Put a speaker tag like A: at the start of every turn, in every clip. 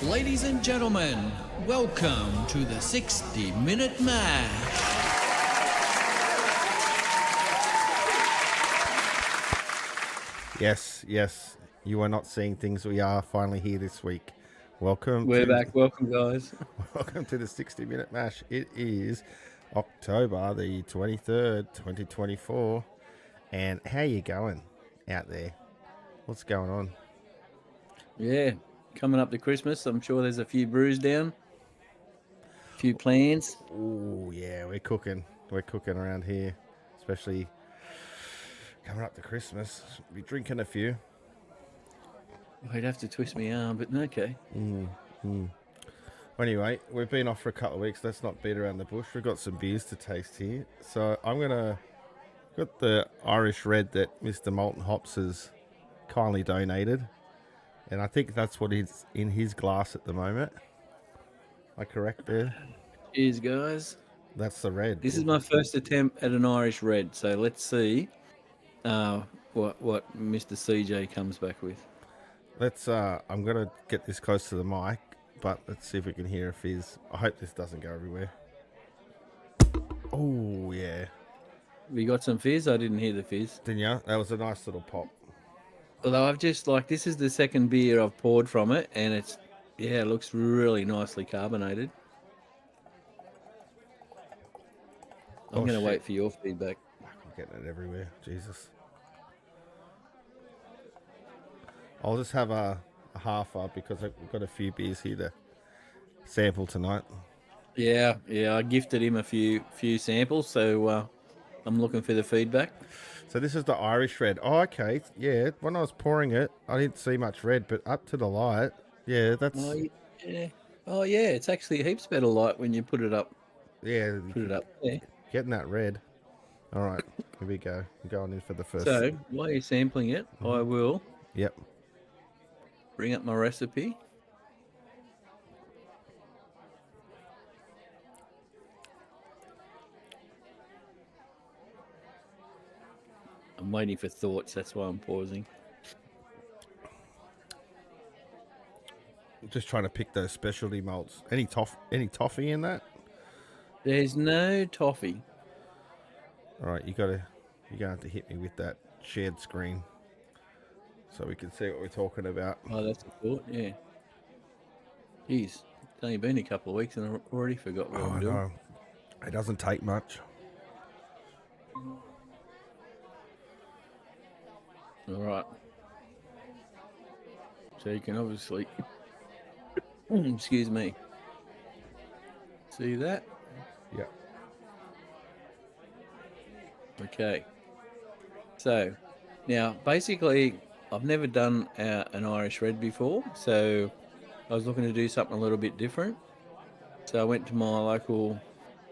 A: Ladies and gentlemen, welcome to the 60-Minute Match.
B: Yes, you are not seeing things. We are finally here this week Welcome
C: We're
B: to
C: back. Welcome, guys.
B: welcome to the 60-minute mash. It is October the 23rd, 2024. And how you going out there? What's going on?
C: Yeah, coming up to Christmas. I'm sure there's a few brews down, a few plans.
B: Oh, yeah, we're cooking. We're cooking around here, especially coming up to Christmas. Be drinking a few.
C: I'd have to twist my arm, but okay.
B: Anyway, we've been off for a couple of weeks. Let's not beat around the bush. We've got some beers to taste here. So I'm going to... Got the Irish Red that Mr. Molten Hops has kindly donated. And I think that's what is in his glass at the moment. Am I correct there?
C: Cheers, guys.
B: That's the red.
C: This is my first attempt at an Irish red, so let's see what Mr. CJ comes back with.
B: Let's. I'm gonna get this close to the mic, but let's see if we can hear a fizz. I hope this doesn't go everywhere. Oh yeah,
C: We got some fizz. I didn't hear the fizz.
B: didn't ya? That was a nice little pop.
C: Although I've just this is the second beer I've poured from it, and it looks really nicely carbonated. I'm going to wait for your feedback.
B: I'm getting it everywhere. Jesus. I'll just have a half up because we've got a few beers here to sample tonight.
C: Yeah, I gifted him a few samples, so I'm looking for the feedback.
B: So this is the Irish Red. Oh, okay. Yeah, when I was pouring it, I didn't see much red, but up to the light, yeah, that's...
C: Oh, yeah, it's actually heaps better light when you put it up.
B: Yeah.
C: Put it up there.
B: Getting that red. All right, here we go. I'm going in for the first.
C: So, while you're sampling it, I will
B: Yep.
C: bring up my recipe. I'm waiting for thoughts, that's why I'm pausing.
B: Just trying to pick those specialty malts. Any toffee in that?
C: There's no toffee.
B: All right, you're gonna have to hit me with that shared screen so we can see what we're talking about.
C: Oh, that's a thought, yeah. Jeez, it's only been a couple of weeks and I already forgot what I'm doing.
B: No, it doesn't take much.
C: All right. So you can obviously, excuse me, see that?
B: Yeah.
C: Okay. So now, basically, I've never done an Irish Red before, so I was looking to do something a little bit different. So I went to my local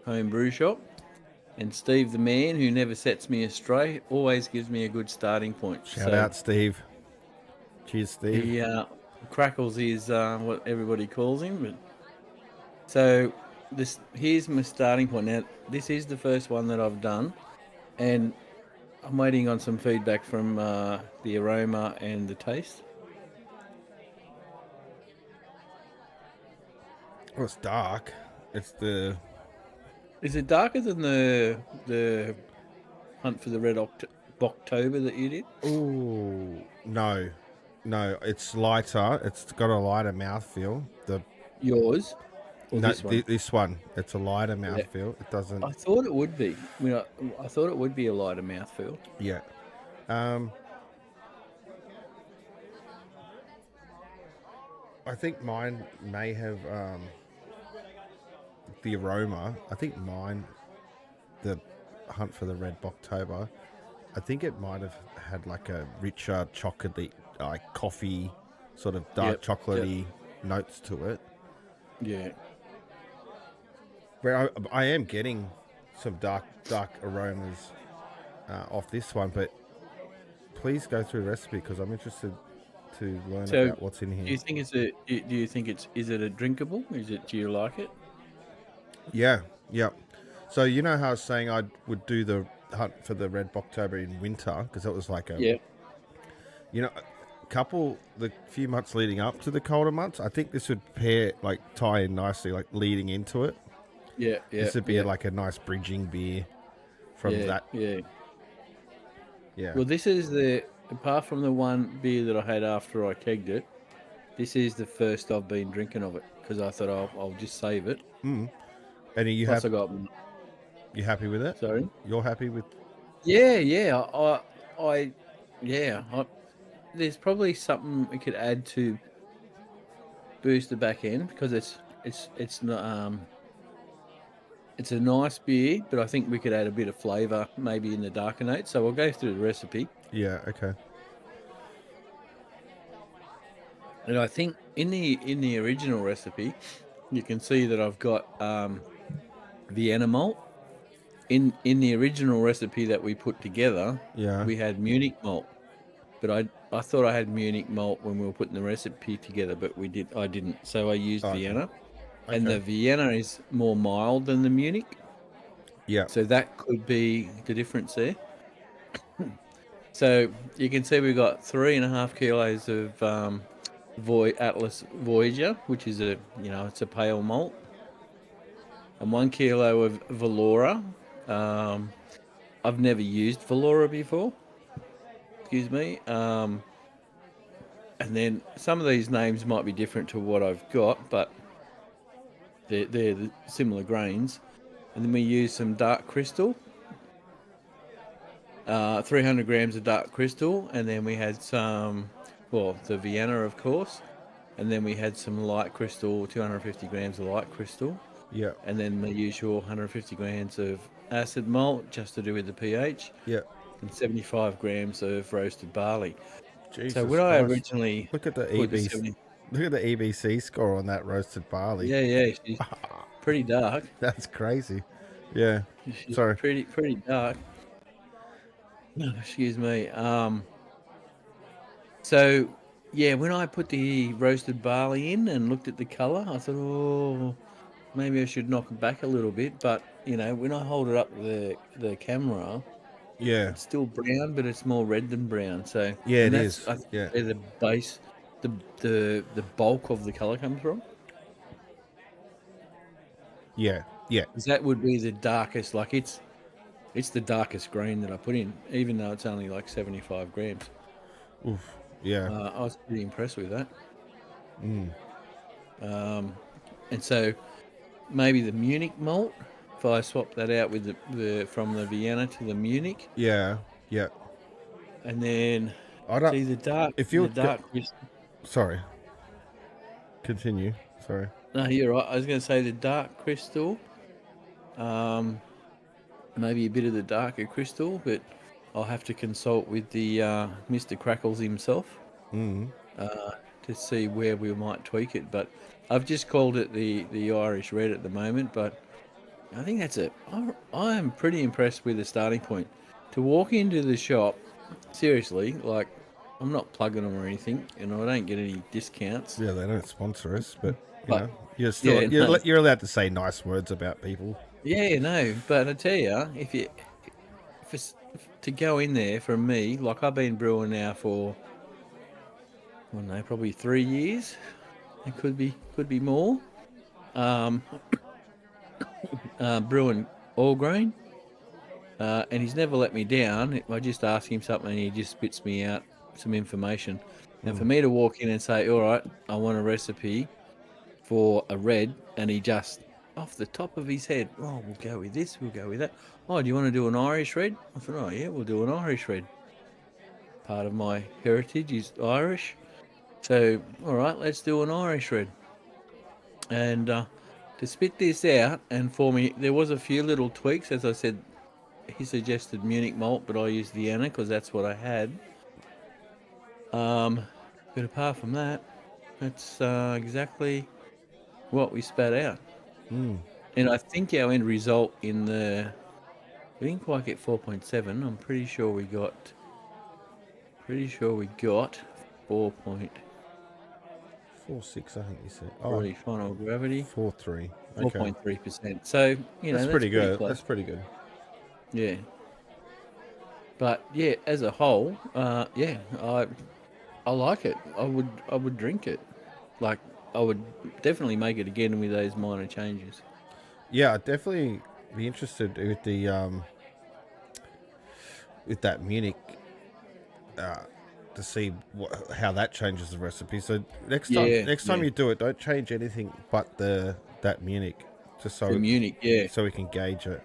C: home brew shop, and Steve, the man who never sets me astray, always gives me a good starting point.
B: Shout out, Steve. Cheers, Steve.
C: He Crackles is what everybody calls him. But so here's my starting point. Now, this is the first one that I've done, and I'm waiting on some feedback from the aroma and the taste.
B: Well, it's dark. It's the...
C: Is it darker than the Hunt for the Red October that you did?
B: Ooh, no, it's lighter. It's got a lighter mouthfeel.
C: Yours? Or
B: No,
C: this one?
B: this one. It's a lighter mouthfeel. It doesn't...
C: I thought it would be. I thought it would be a lighter mouthfeel.
B: Yeah. I think mine may have the aroma. I think mine, the Hunt for the Red October, I think it might have had like a richer chocolatey, like coffee, sort of dark chocolatey notes to it.
C: Yeah.
B: Where I am getting some dark aromas off this one, but please go through the recipe because I'm interested to learn about what's in here.
C: Do you think is it a drinkable? Do you like it?
B: Yeah. So you know how I was saying I would do the Hunt for the Red October in winter because it was like a the few months leading up to the colder months. I think this would tie in nicely, like leading into it.
C: Yeah.
B: This would be like a nice bridging beer from that.
C: Yeah.
B: Yeah.
C: Well, this is apart from the one beer that I had after I kegged it, This is the first I've been drinking of it because I thought I'll just save it.
B: And are you
C: Plus, I
B: happy?
C: got
B: You happy with it?
C: sorry.
B: You're happy with?
C: Yeah. I there's probably something we could add to boost the back end because it's not it's a nice beer, but I think we could add a bit of flavour maybe in the darker notes. So we'll go through the recipe.
B: Yeah. Okay.
C: And I think in the original recipe, you can see that I've got Vienna malt. In the original recipe that we put together,
B: Yeah.
C: we had Munich malt. But I thought I had Munich malt when we were putting the recipe together, but I didn't. So I used
B: Okay.
C: Vienna. And
B: Okay.
C: the Vienna is more mild than the Munich.
B: Yeah.
C: So that could be the difference there. So you can see we've got 3.5 kilos of Atlas Voyager, which is it's a pale malt, and 1 kilo of Valora. I've never used Valora before. Excuse me. And then some of these names might be different to what I've got, but they're the similar grains. And then we use some dark crystal. 300 grams of dark crystal, and then we had the Vienna, of course, and then we had some light crystal, 250 grams of light crystal,
B: Yeah.
C: and then the usual 150 grams of acid malt, just to do with the pH,
B: Yeah.
C: and 75 grams of roasted barley.
B: Jesus
C: So when I
B: Christ.
C: originally
B: Look at the
C: put the
B: EBC.
C: 70,
B: Look at the EBC score on that roasted barley.
C: yeah, she's pretty dark.
B: That's crazy. Yeah.
C: She's
B: Sorry.
C: pretty dark. Excuse me. So, yeah, when I put the roasted barley in and looked at the colour, I thought, oh, maybe I should knock it back a little bit. But, when I hold it up to the camera,
B: Yeah.
C: it's still brown, but it's more red than brown. So,
B: Yeah,
C: and
B: it
C: that's,
B: is.
C: I think,
B: Yeah.
C: where the base, the bulk of the colour comes from.
B: Yeah. Yeah.
C: 'Cause that would be the darkest, like it's the darkest green that I put in, even though it's only like 75 grams.
B: Oof. Yeah.
C: I was pretty impressed with that. And so maybe the Munich malt, if I swap that out with the from the Vienna to the Munich,
B: Yeah. Yeah.
C: and then
B: I don't.
C: see
B: If you
C: the dark.
B: Sorry. Continue. Sorry.
C: No, you're right. I was going to say the dark crystal, maybe a bit of the darker crystal, but I'll have to consult with the Mr. Crackles himself to see where we might tweak it. But I've just called it the Irish Red at the moment. But I think that's it. I am pretty impressed with the starting point. To walk into the shop, seriously, like I'm not plugging them or anything, and I don't get any discounts.
B: Yeah, they don't sponsor us, but
C: But,
B: you're still
C: yeah, no.
B: you're allowed to say nice words about people.
C: Yeah, no, but I tell you, if it's to go in there from me, like I've been brewing now for, I don't know, probably 3 years. It could be more. Brewing all grain, and he's never let me down. I just ask him something, and he just spits me out some information. And for me to walk in and say, "All right, I want a recipe for a red," and he just off the top of his head, "Oh, we'll go with this, we'll go with that. Oh, do you want to do an Irish red?" I thought, "Oh yeah, we'll do an Irish red. Part of my heritage is Irish, so all right, let's do an Irish red." And to spit this out, and for me, there was a few little tweaks. As I said, he suggested Munich malt, but I used Vienna because that's what I had. But apart from that, that's exactly what we spat out. And I think our end result we didn't quite get 4.7. I'm pretty sure we got 4.3
B: 4.6, I think you said.
C: final gravity.
B: 4.3. Okay.
C: 4.3%. So,
B: That's pretty good.
C: close.
B: That's pretty good.
C: Yeah. But yeah, as a whole, yeah, I like it. I would drink it. Like I would definitely make it again with those minor changes.
B: Yeah, I'd definitely be interested with the with that Munich to see how that changes the recipe. So next
C: Yeah,
B: time
C: yeah.
B: you do it, don't change anything but that Munich, just
C: The Munich, yeah.
B: so we can gauge it.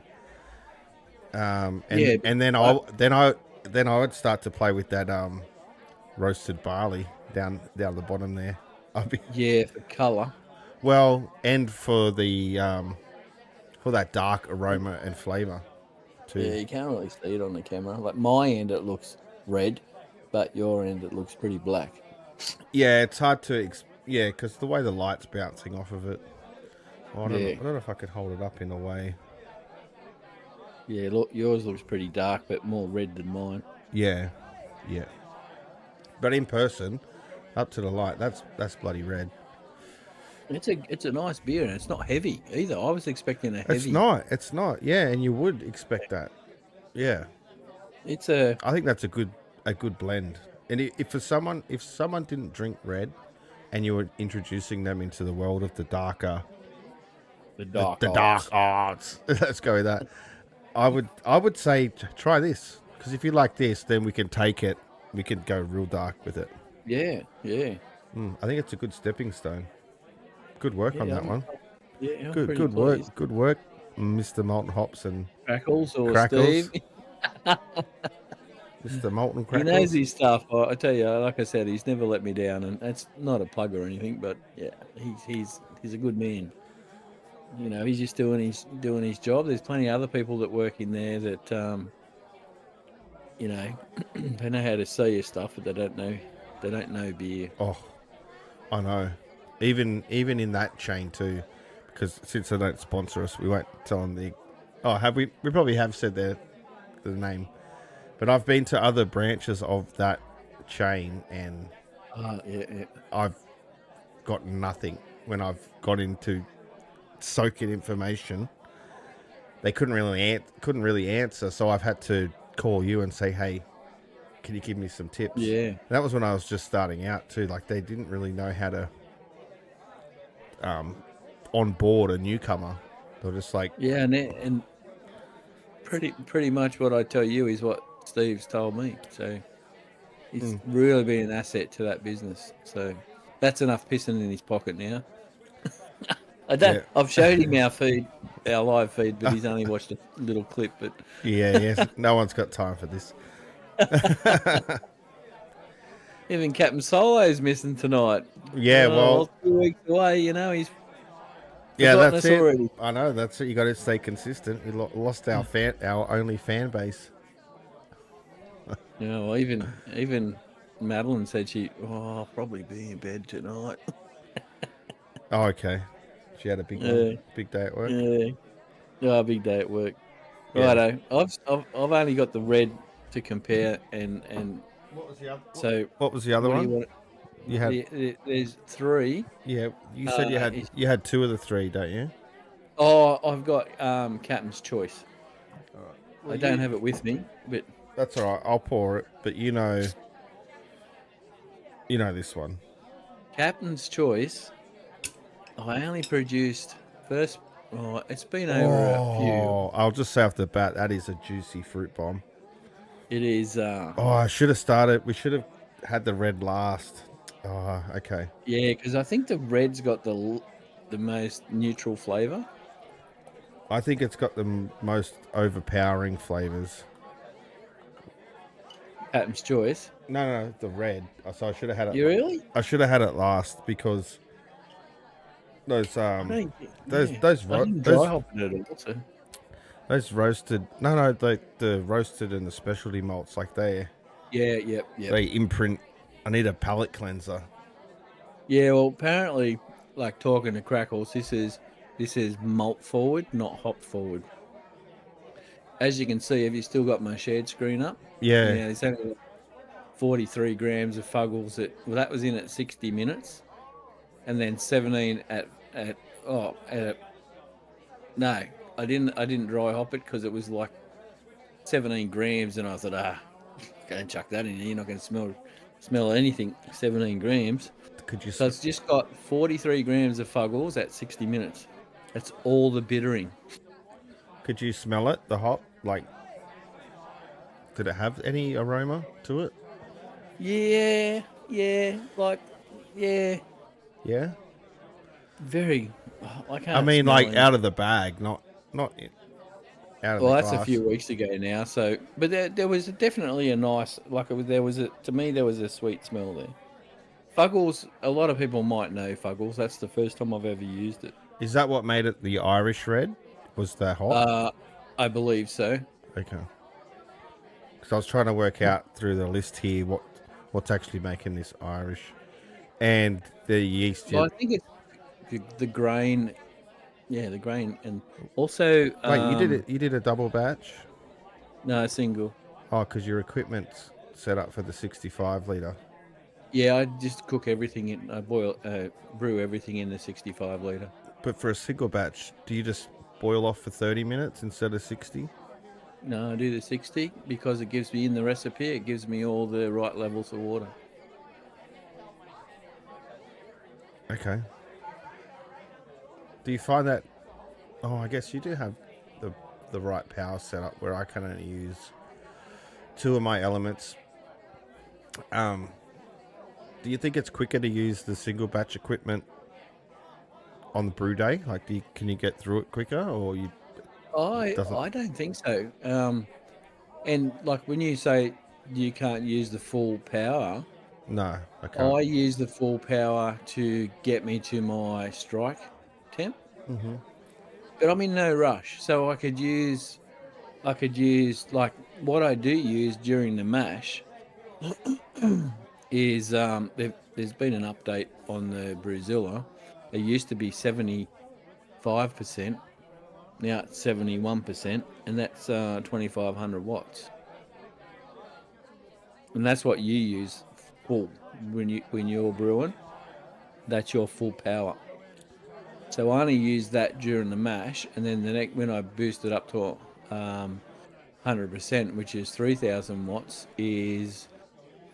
B: And
C: Yeah,
B: and then I would start to play with that roasted barley down the bottom there.
C: yeah, for colour.
B: Well, and for the for that dark aroma and flavour too.
C: Yeah, you can't really see it on the camera. Like my end, it looks red, but your end, it looks pretty black.
B: Yeah, it's hard to because the way the light's bouncing off of it. I don't know if I could hold it up in a way.
C: Yeah, look, yours looks pretty dark, but more red than mine.
B: Yeah. But in person, up to the light, that's bloody red.
C: It's a nice beer, and it's not heavy either. I was expecting a heavy.
B: It's not. Yeah, and you would expect that. Yeah. I think that's a good blend. And if someone didn't drink red, and you were introducing them into the world of the dark arts, let's go with that. I would say try this, because if you like this, then we can take it. We can go real dark with it.
C: Yeah.
B: I think it's a good stepping stone. Good work on that one.
C: Yeah,
B: Good work, Mr. Molten Hops and
C: Crackles or
B: Crackles.
C: Steve.
B: Mr. Molten
C: He
B: Crackles.
C: knows his stuff. I tell you, like I said, he's never let me down, and that's not a plug or anything. But yeah, he's a good man. You know, he's just doing his job. There's plenty of other people that work in there that you know, they know how to sell you stuff, but they don't know beer.
B: Oh, I know. Even in that chain too, because since they don't sponsor us, we won't tell them the. Oh, have we? We probably have said the name, but I've been to other branches of that chain, and
C: yeah.
B: I've got nothing. When I've got into soaking information, they couldn't really answer, so I've had to call you and say, hey, can you give me some tips?
C: Yeah.
B: And that was when I was just starting out too. Like, they didn't really know how to onboard a newcomer. They were just like,
C: Yeah, and pretty much what I tell you is what Steve's told me. So he's really been an asset to that business. So that's enough pissing in his pocket now. I've showed him our live feed, but he's only watched a little clip. But
B: yes, no one's got time for this.
C: even Captain Solo's missing tonight.
B: Yeah, well,
C: 2 weeks away. You know, he's
B: that's
C: us
B: it.
C: Already.
B: I know, that's it. You got to stay consistent. We lost our only fan base.
C: Yeah, well, even Madeline said I'll probably be in bed tonight.
B: Oh, okay. She had a big day at work.
C: Yeah, big day at work.
B: Yeah.
C: Righto. I've only got the red to compare, and
B: What was the other?
C: so
B: What was the other
C: what do
B: one?
C: you want?
B: You had
C: There's three.
B: yeah. You said you had two of the three, don't you?
C: Oh, I've got Captain's Choice.
B: Well,
C: I don't have it with me, but
B: That's all right. I'll pour it, but you know this one.
C: Captain's Choice. I only produced first. Oh, it's been over a few.
B: Oh, I'll just say off the bat, that is a juicy fruit bomb.
C: It is.
B: I should have started. We should have had the red last. Oh, okay.
C: Yeah, because I think the red's got the most neutral flavour.
B: I think it's got the most overpowering flavors.
C: Captain's Choice.
B: No, the red. So I should have had it.
C: You really?
B: I should have had it last because those
C: dry hopping it also.
B: those roasted. No, the roasted and the specialty malts, like they imprint. I need a palate cleanser.
C: Yeah, well, apparently, like talking to Crackles, this is malt forward, not hop forward. As you can see, have you still got my shared screen up?
B: Yeah.
C: Yeah, there's only 43 grams of Fuggles that was in at 60 minutes, and then 17 no, I didn't dry hop it because it was like 17 grams, and I thought, go chuck that in. You're not going to smell anything. 17 grams. So it's just got 43 grams of Fuggles at 60 minutes. That's all the bittering.
B: Could you smell it? The hop, like, did it have any aroma to it?
C: Yeah, like, yeah,
B: Yeah.
C: very. I
B: I
C: can't
B: mean,
C: smell
B: like
C: any.
B: out of the bag, not out of
C: Well,
B: the
C: that's a
B: glass.
C: few weeks ago now. So, but there was definitely a nice, like, there was a, to me, there was a sweet smell there. Fuggles, a lot of people might know Fuggles. That's the first time I've ever used it.
B: Is that what made it the Irish red? Was that hot?
C: I believe so.
B: Okay. Because I was trying to work out through the list here what's actually making this Irish, and the yeast.
C: Well, I think it's the grain. Yeah, the grain, and also
B: Wait, you did it. You did a double batch.
C: no, single.
B: Oh, because your equipment's set up for the 65 litre.
C: Yeah, I just cook everything in. I brew everything in the 65 litre.
B: But for a single batch, do you just boil off for 30 minutes instead of 60?
C: No, I do the 60 because it gives me in the recipe. It gives me all the right levels of water.
B: Okay. Do you find that? Oh, I guess you do have the right power setup where I can only use 2 of my elements. Do you think it's quicker to use the single batch equipment on the brew day? Like, can you get through it quicker, or you doesn't?
C: I don't think so. And like when you say you can't use the full power,
B: No, I
C: I
B: can't.
C: use the full power to get me to my strike temp.
B: Mm-hmm.
C: But I'm in no rush, so I could use like what I do use during the mash is there's been an update on the Brewzilla. It used to be 75%, now it's 71%, and that's 2500 watts. And that's what you use full when you're brewing. That's your full power. So I only use that during the mash, and then the next when I boost it up to 100%, which is 3000 watts, is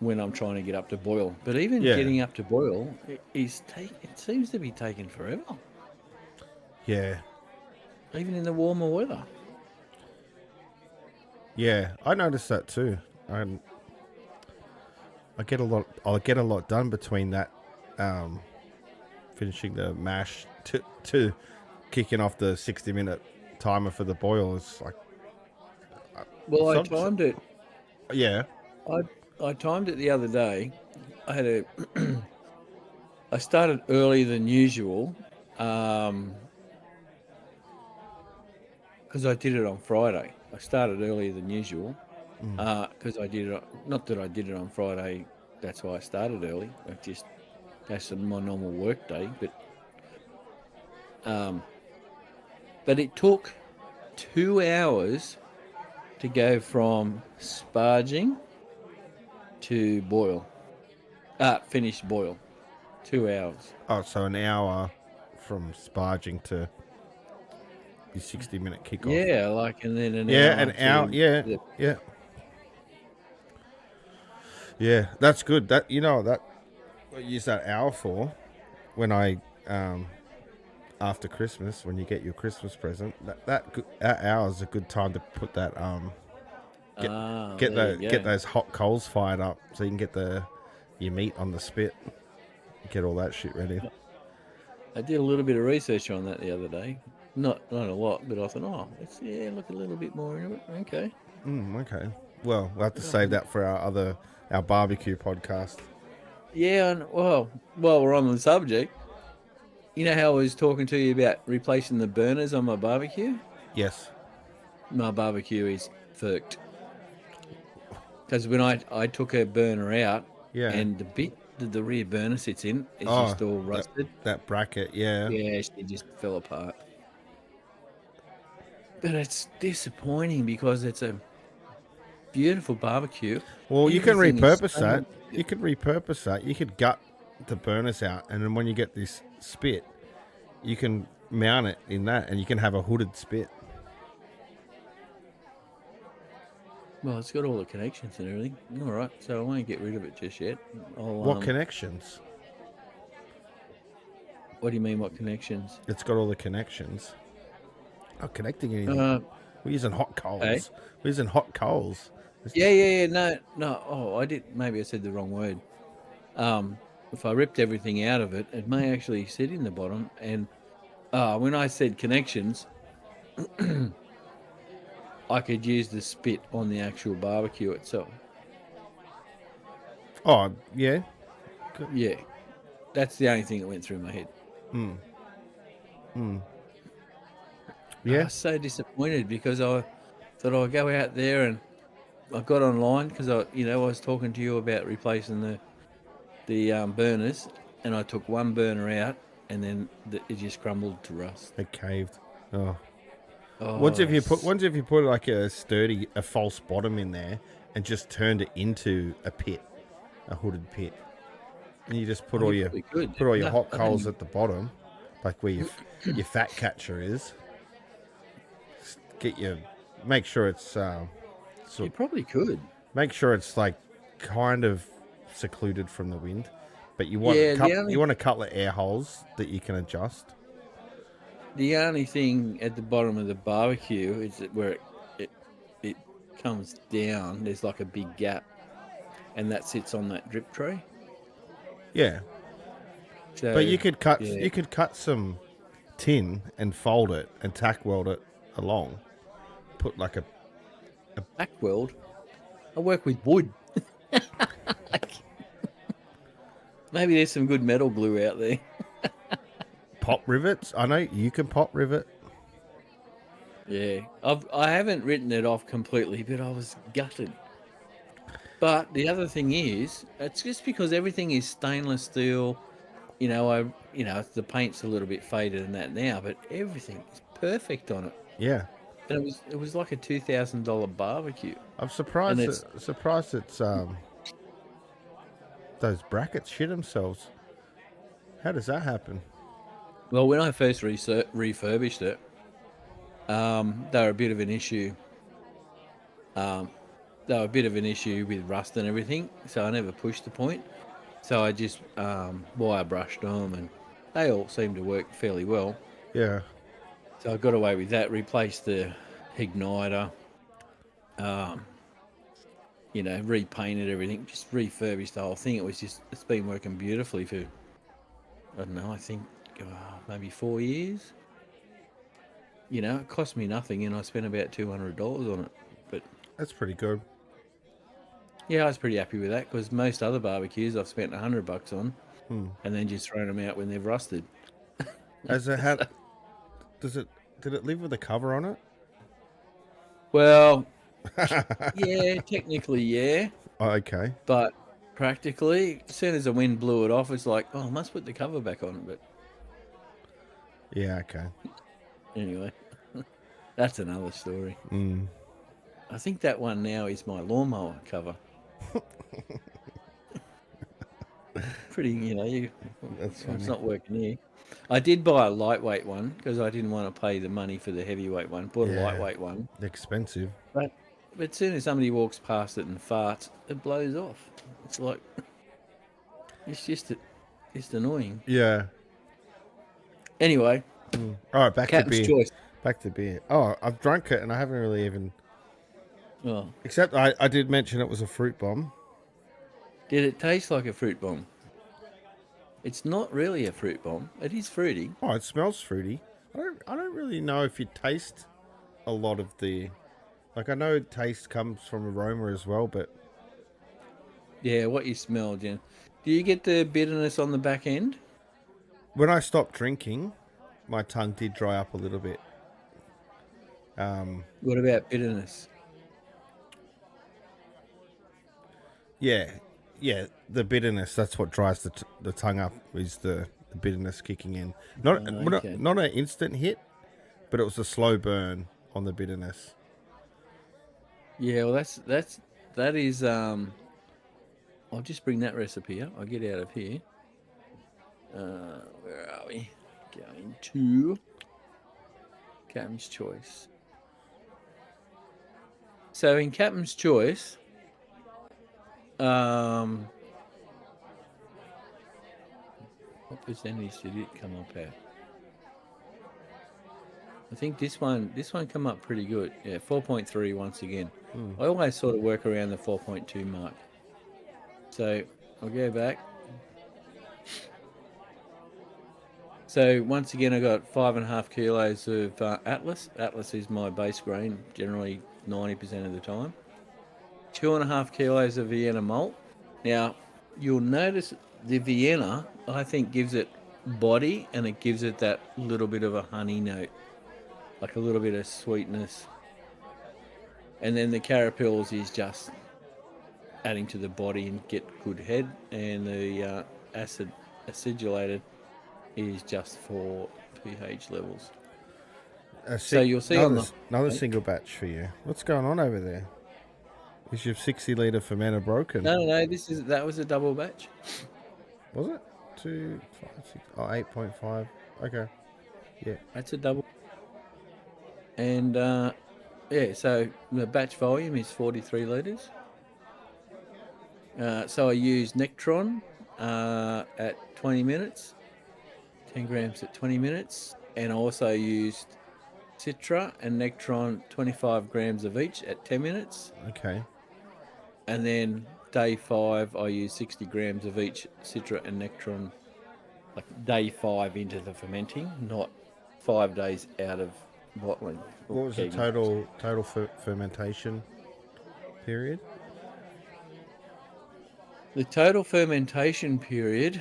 C: when I'm trying to get up to boil. But even
B: Yeah.
C: getting up to boil, it seems to be taking forever,
B: Yeah.
C: even in the warmer weather.
B: Yeah, I noticed that too. I get a lot. I'll get a lot done between that, finishing the mash to kicking off the 60-minute timer for the boil. It's like,
C: Well, I
B: some-
C: timed it.
B: yeah,
C: I timed it the other day. I had a. I started earlier than usual, because I did it on Friday. I started earlier than usual, because I did it. Not that I did it on Friday. That's why I started early. That's my normal work day. But it took 2 hours to go from sparging to boil. Finished boil. 2 hours.
B: Oh, so an hour from sparging to your 60-minute kickoff.
C: Yeah, like, and then an
B: Yeah,
C: hour.
B: an hour. Yeah, yeah, yeah. That's good. That I use that hour for when I after Christmas, when you get your Christmas present. That hour is a good time to put that get those hot coals fired up so you can get your meat on the spit. Get all that shit ready.
C: I did a little bit of research on that the other day. Not a lot, but I thought, let's look a little bit more into it. Okay.
B: Okay. Well, we'll have to save that for our barbecue podcast.
C: Yeah, and while we're on the subject, you know how I was talking to you about replacing the burners on my barbecue?
B: Yes.
C: My barbecue is fucked. Because when I took a burner out,
B: Yeah.
C: and the bit that the rear burner sits in is just all rusted.
B: That bracket, yeah.
C: Yeah, she just fell apart. But it's disappointing because it's a beautiful barbecue.
B: Well, you can
C: Everything is
B: repurpose
C: so
B: that.
C: good.
B: You can repurpose that. You could gut the burners out, and then when you get this spit, you can mount it in that, and you can have a hooded spit.
C: Well, it's got all the connections and everything. All right, so I won't get rid of it just yet.
B: What connections?
C: What do you mean, what connections?
B: It's got all the connections. Not connecting anything. We're using hot coals.
C: Hey?
B: We're using hot coals.
C: Yeah. No. Oh, I did. Maybe I said the wrong word. If I ripped everything out of it, it may actually sit in the bottom. And when I said connections, I could use the spit on the actual barbecue itself.
B: Oh, yeah.
C: Yeah, that's the only thing that went through my head. I
B: Yeah.
C: was so disappointed because I thought I'd go out there, and I got online because I was talking to you about replacing the burners, and I took one burner out, and then it just crumbled to rust.
B: It caved. Oh.
C: Oh,
B: Once if you put like a false bottom in there and just turned it into a pit, a hooded pit, and you just
C: you probably could. No,
B: hot
C: I don't
B: coals
C: even-
B: at the bottom, like where your fat catcher is. Get your make sure it's
C: you probably could.
B: make sure it's like kind of secluded from the wind, but
C: Yeah,
B: you want a couple of air holes that you can adjust.
C: the only thing at the bottom of the barbecue is that where it comes down, there's like a big gap, and that sits on that drip tray.
B: Yeah,
C: So
B: but
C: yeah,
B: you could cut some tin and fold it and tack weld it along. Put like a
C: back weld. I work with wood. Maybe there's some good metal glue out there.
B: pop rivets. I know you can pop rivet.
C: Yeah, I haven't written it off completely, but I was gutted. But the other thing is, it's just because everything is stainless steel. The paint's a little bit faded and that now, but everything is perfect on it.
B: Yeah,
C: And it was like a $2,000 barbecue,
B: I'm
C: and it's
B: surprised it's those brackets shit themselves. How does that happen?
C: well. When I first refurbished it, they were a bit of an issue. They were a bit of an issue with rust and everything, so I never pushed the point. So I just wire brushed them, and they all seemed to work fairly well.
B: Yeah,
C: So I got away with that. Replaced the igniter, repainted everything, just refurbished the whole thing. It's been working beautifully for, I don't know, I think maybe 4 years. It cost me nothing, and I spent about $200 on it. But
B: that's pretty good.
C: yeah, I was pretty happy with that because most other barbecues I've spent $100 on, and then just thrown them out when they've rusted.
B: Has it had? Did it live with a cover on it?
C: Well, yeah, technically, yeah,
B: Oh, okay.
C: but practically, as soon as the wind blew it off, it's like, oh, I must put the cover back on. But
B: Yeah, okay.
C: anyway, that's another story. I think that one now is my lawnmower cover. Pretty,
B: That's funny.
C: it's not working here. I did buy a lightweight one because I didn't want to pay the money for the heavyweight one. Bought a
B: Yeah.
C: lightweight one,
B: Expensive.
C: but as soon as somebody walks past it and farts, it blows off. It's like it's just annoying.
B: Yeah.
C: Anyway,
B: All right, back
C: Captain's
B: to beer.
C: choice.
B: Back to beer. Oh, I've drunk it and I haven't really even.
C: Oh,
B: Except I did mention it was a fruit bomb.
C: did it taste like a fruit bomb? It's not really a fruit bomb. It is fruity.
B: Oh, it smells fruity. I don't really know if you taste a lot of the. Like I know taste comes from aroma as well, but
C: Yeah, what you smell, Jen. Do you get the bitterness on the back end?
B: when I stopped drinking, my tongue did dry up a little bit.
C: What about bitterness?
B: Yeah, the bitterness. That's what dries the tongue up. Is the bitterness kicking in?
C: Okay.
B: Not an instant hit, but it was a slow burn on the bitterness.
C: Yeah, well, that is. I'll just bring that recipe up. I'll get out of here. Where are we? Going to Captain's Choice. So in Captain's Choice, what percentage did it come up at? I think this one come up pretty good. Yeah, 4.3 once again.
B: Hmm.
C: I always sort of work around the 4.2 mark. So I'll go back. So once again, I got 5.5 kilos of Atlas. Atlas is my base grain, generally 90% of the time. 2.5 kilos of Vienna malt. Now, you'll notice the Vienna, I think, gives it body, and it gives it that little bit of a honey note, like a little bit of sweetness. And then the Carapils is just adding to the body and get good head, and the acidulated is just for pH levels. So you'll see
B: another single batch for you. What's going on over there? Is your 60-litre fermenter broken?
C: No, that was a double batch.
B: Was it? 2, 5, 6, 8.5. Okay. Yeah.
C: That's a double. And yeah, so the batch volume is 43 litres. So I use Nectron at 20 minutes, 10 grams at 20 minutes. And I also used Citra and Nectron, 25 grams of each at 10 minutes.
B: Okay.
C: And then day 5, I use 60 grams of each Citra and Nectron, like day 5 into the fermenting, not 5 days out of bottling.
B: What was the total fermentation period?
C: The total fermentation period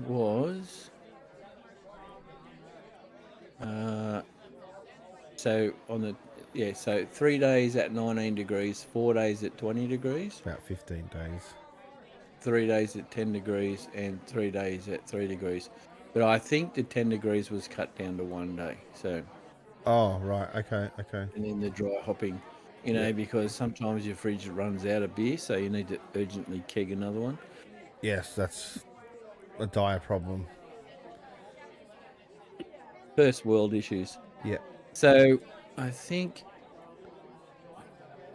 C: was so 3 days at 19 degrees, 4 days at 20 degrees,
B: About 15 days.
C: 3 days at 10 degrees, and 3 days at 3 degrees. But I think the 10 degrees was cut down to 1 day. So.
B: Oh, right. Okay.
C: And then the dry hopping, because sometimes your fridge runs out of beer, so you need to urgently keg another one.
B: Yes, that's a dire problem.
C: First world issues.
B: Yeah.
C: So I think,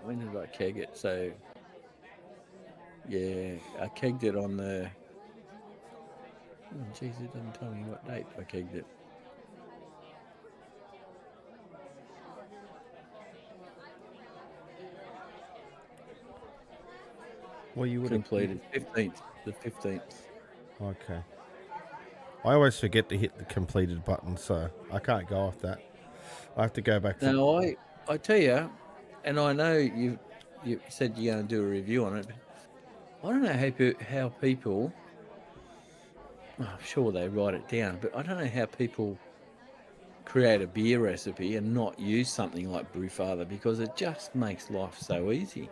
C: when did I keg it? So yeah, I kegged it on the, it doesn't tell me what date I kegged it.
B: Well, you would
C: completed 15th, the 15th.
B: Okay. I always forget to hit the completed button, so I can't go off that. I have to go back to...
C: Now, I tell you, and I know you said you're going to do a review on it, but I don't know how people, I'm sure they write it down, but I don't know how people create a beer recipe and not use something like Brewfather, because it just makes life so easy.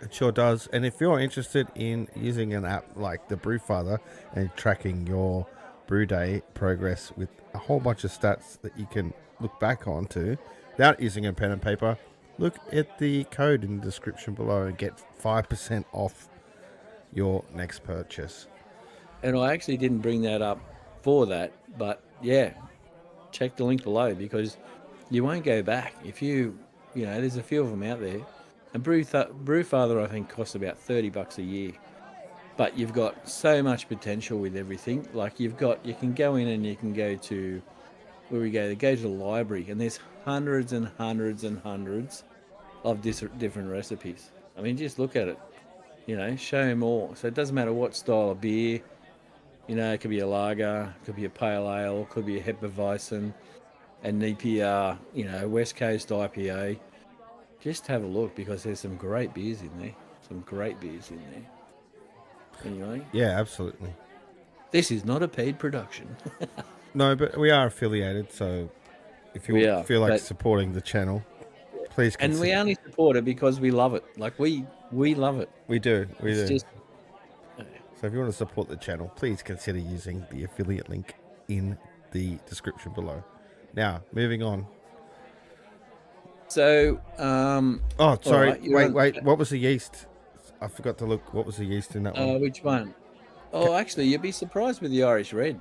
B: It sure does. And if you're interested in using an app like the Brewfather and tracking your brew day progress with a whole bunch of stats that you can look back onto without using a pen and paper, look at the code in the description below and get 5% off your next purchase.
C: And I actually didn't bring that up for that, but yeah, check the link below, because you won't go back. If there's a few of them out there. And Brewfather, I think, costs about $30 a year. But you've got so much potential with everything. Like you can go in and you can go to, where we go to the library, and there's hundreds and hundreds and hundreds of different recipes. I mean, just look at it. Show them all. So it doesn't matter what style of beer. It could be a lager, it could be a pale ale, it could be a Hefeweizen, a Napier, West Coast IPA. Just have a look, because there's some great beers in there. Anyway.
B: Yeah, absolutely.
C: This is not a paid production.
B: No, but we are affiliated, so if you feel like supporting the channel, please consider.
C: And we only support it because we love it. Like, we love it.
B: We do.
C: It's just...
B: So if you want to support the channel, please consider using the affiliate link in the description below. Now, moving on.
C: So,
B: oh, sorry. Wait. What was the yeast? I forgot to look. What was the yeast in that one?
C: Which one? Oh, actually, you'd be surprised with the Irish Red.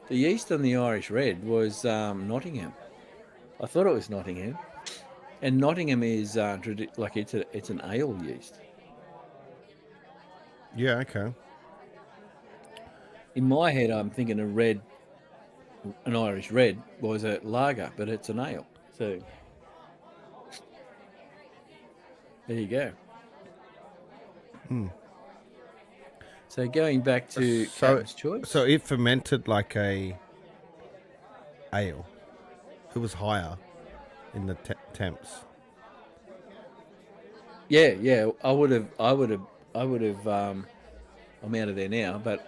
C: The yeast on the Irish Red was Nottingham. I thought it was Nottingham. And Nottingham is like it's an ale yeast.
B: Yeah, okay.
C: In my head, I'm thinking a red an Irish red was a lager, but it's an ale. So there you go. So going back to Captain's Choice.
B: So it fermented like a ale. It was higher in the temps.
C: Yeah. I would have. I'm out of there now, but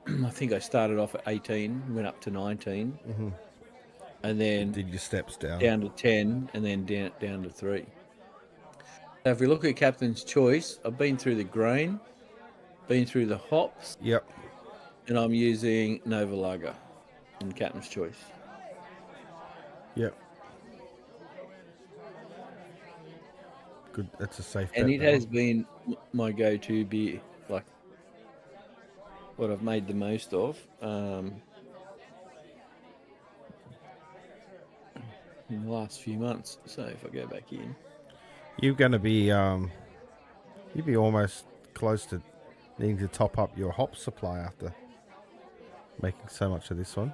C: I think I started off at 18, went up to 19, and then
B: Did your steps down?
C: down to 10, and then down to 3. So if we look at Captain's Choice, I've been through the grain, been through the hops,
B: Yep.
C: and I'm using Nova Lager in Captain's Choice.
B: Yep. Good. That's a safe bet.
C: And it has been my go-to beer, like what I've made the most of. In the last few months. So if I go back in,
B: You're going to be, you'd be almost close to needing to top up your hop supply after making so much of this one.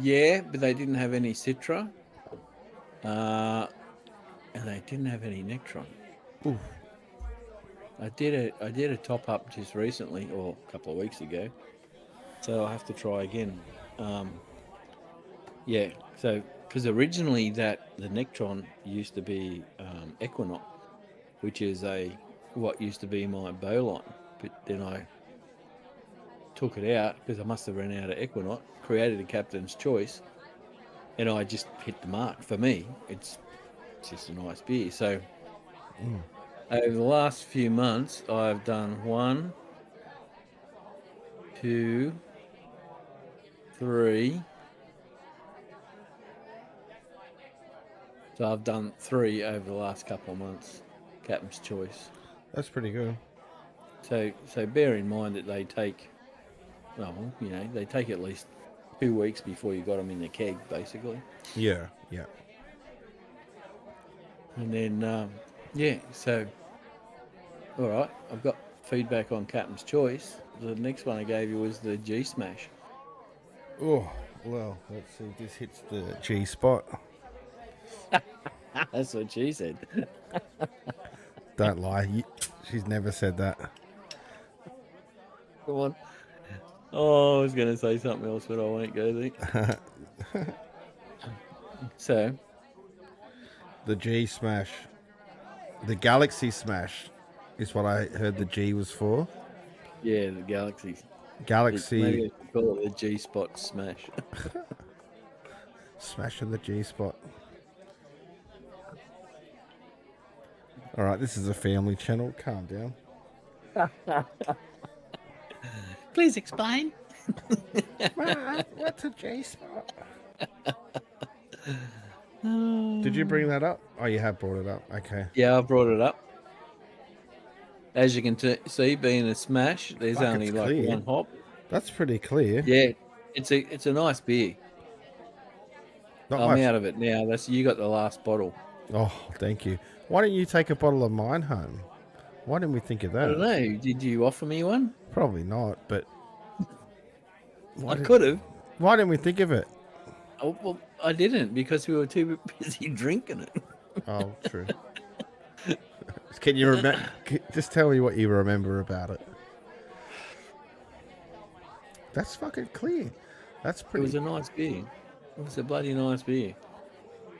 C: yeah, but they didn't have any Citra, and they didn't have any Nectron.
B: Oof.
C: I did a top up just recently, or a couple of weeks ago, so I'll have to try again. Yeah, so because originally the Nectron used to be Equinox, which is what used to be my bowline, but then I took it out because I must have run out of Equinox, created a Captain's Choice, and I just hit the mark. For me, it's just a nice beer. So over the last few months, I've done 1, 2, 3. So I've done 3 over the last couple of months, Captain's Choice.
B: That's pretty good.
C: So bear in mind that they take, they take at least 2 weeks before you got them in the keg, basically.
B: Yeah.
C: And then, so, all right, I've got feedback on Captain's Choice. The next one I gave you was the G Smash.
B: Oh, well, let's see if this hits the G spot.
C: That's what she said.
B: Don't lie. She's never said that.
C: Come on. Oh, I was going to say something else, but I won't go there. So,
B: The G Smash. The Galaxy Smash is what I heard the G was for.
C: yeah, the Galaxy.
B: Galaxy
C: Maybe I should call it the G-Spot Smash.
B: smashing the G spot. All right, this is a family channel. Calm down.
C: Please explain.
B: What's a G spot? Did you bring that up? Oh, you have brought it up. Okay.
C: Yeah, I brought it up. As you can see, being a smash, there's
B: Fuck,
C: only
B: it's
C: like
B: clear.
C: 1 hop.
B: That's pretty clear.
C: Yeah, it's a nice beer.
B: Not
C: I'm
B: much.
C: out of it now. You got the last bottle.
B: Oh, thank you. Why don't you take a bottle of mine home? Why didn't we think of
C: I
B: that?
C: don't know. Did you offer me one?
B: Probably not, but
C: I could have.
B: why didn't we think of it?
C: Oh, well, I didn't because we were too busy drinking it.
B: Oh, true. Can you remember? Just tell me what you remember about it. That's fucking clear. That's
C: It
B: pretty.
C: was a nice beer. It was a bloody nice beer.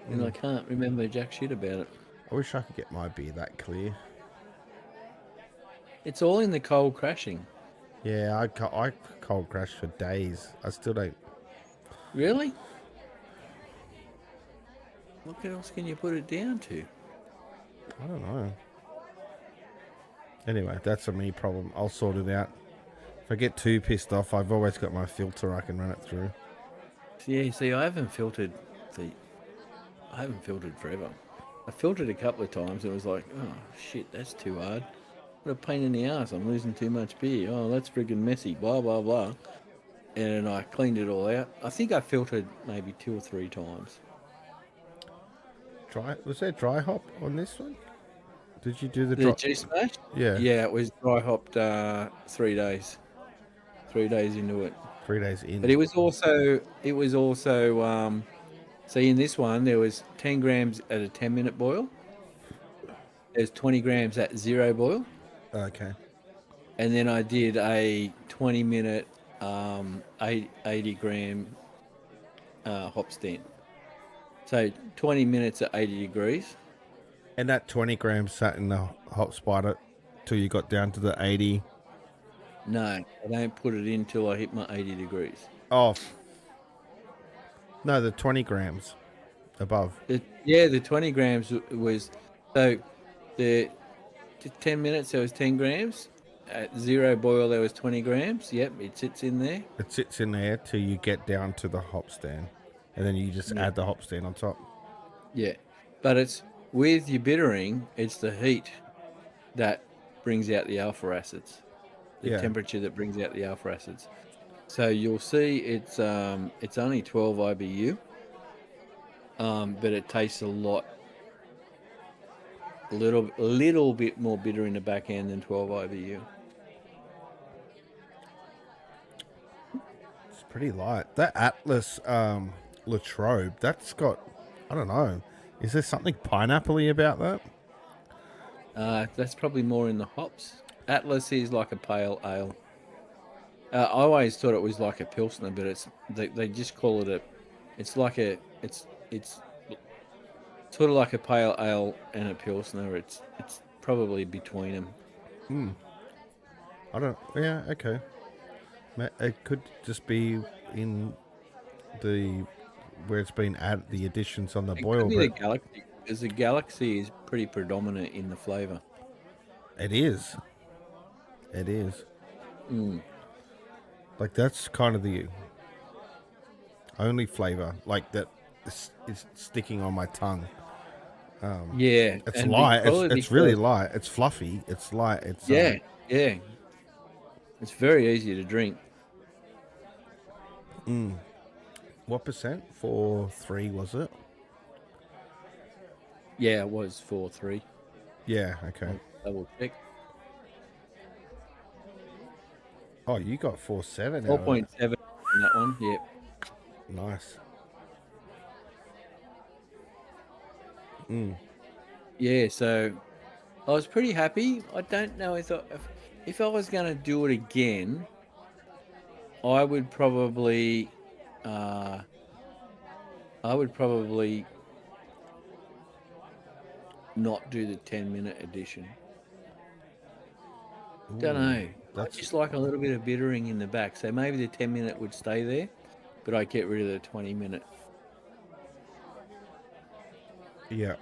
C: And I can't remember jack shit about it.
B: I wish I could get my beer that clear.
C: It's all in the cold crashing.
B: Yeah, I cold crash for days. I still don't.
C: Really? What else can you put it down to?
B: I don't know. Anyway, that's a me problem. I'll sort it out. If I get too pissed off, I've always got my filter. I can run it through.
C: Yeah, see, I haven't filtered forever. I filtered a couple of times and it was like, oh shit, that's too hard. What a pain in the ass. I'm losing too much beer. Oh, that's friggin' messy. Blah, blah, blah. And I cleaned it all out. I think I filtered maybe 2 or 3 times.
B: Was there dry hop on this one? Did you do the
C: The
B: dry?
C: G Smash?
B: Yeah.
C: Yeah, it was dry hopped 3 days. 3 days into it.
B: 3 days in.
C: But it was also see, in this one there was 10 grams at a 10-minute boil. There's 20 grams at 0 boil.
B: Okay.
C: And then I did a 20-minute 80 gram hop stand. So 20 minutes at 80 degrees.
B: And that 20 grams sat in the hop spider till you got down to the 80.
C: No, I don't put it in till I hit my 80 degrees.
B: Oh. No, the 20 grams above.
C: The 20 grams was, so the 10 minutes there was 10 grams. At 0 boil there was 20 grams. Yep, it sits in there.
B: It sits in there till you get down to the hop stand. And then you just add the hop stand on top.
C: Yeah, but it's with your bittering, it's the heat that brings out the alpha acids. The temperature that brings out the alpha acids. So you'll see it's only 12 IBU, but it tastes a little bit more bitter in the back end than 12 IBU.
B: It's pretty light. That Atlas Latrobe, that's got, I don't know, is there something pineapple-y about that?
C: That's probably more in the hops. Atlas is like a pale ale. I always thought it was like a Pilsner, but they just call it it's sort of like a pale ale and a Pilsner. It's probably between them.
B: Yeah, okay. It could just be in where it's been added, the additions on the boil.
C: Could be the Galaxy, because the Galaxy is pretty predominant in the flavour.
B: It is. Like, that's kind of the only flavour like that is sticking on my tongue.
C: Yeah,
B: it's light. It's really light. It's fluffy. It's light. It's
C: yeah. It's very easy to drink.
B: What percent? 4.3 was it?
C: Yeah, it was 4.3.
B: Yeah. Okay.
C: Double check.
B: Oh, you got 4.7.
C: 4.7 in that one. Yep.
B: Nice.
C: Yeah, so I was pretty happy. I don't know if I was going to do it again, I would probably not do the 10-minute edition. Don't know. I just like a little bit of bittering in the back. So maybe the 10-minute would stay there, but I'd get rid of the 20-minute.
B: Yeah,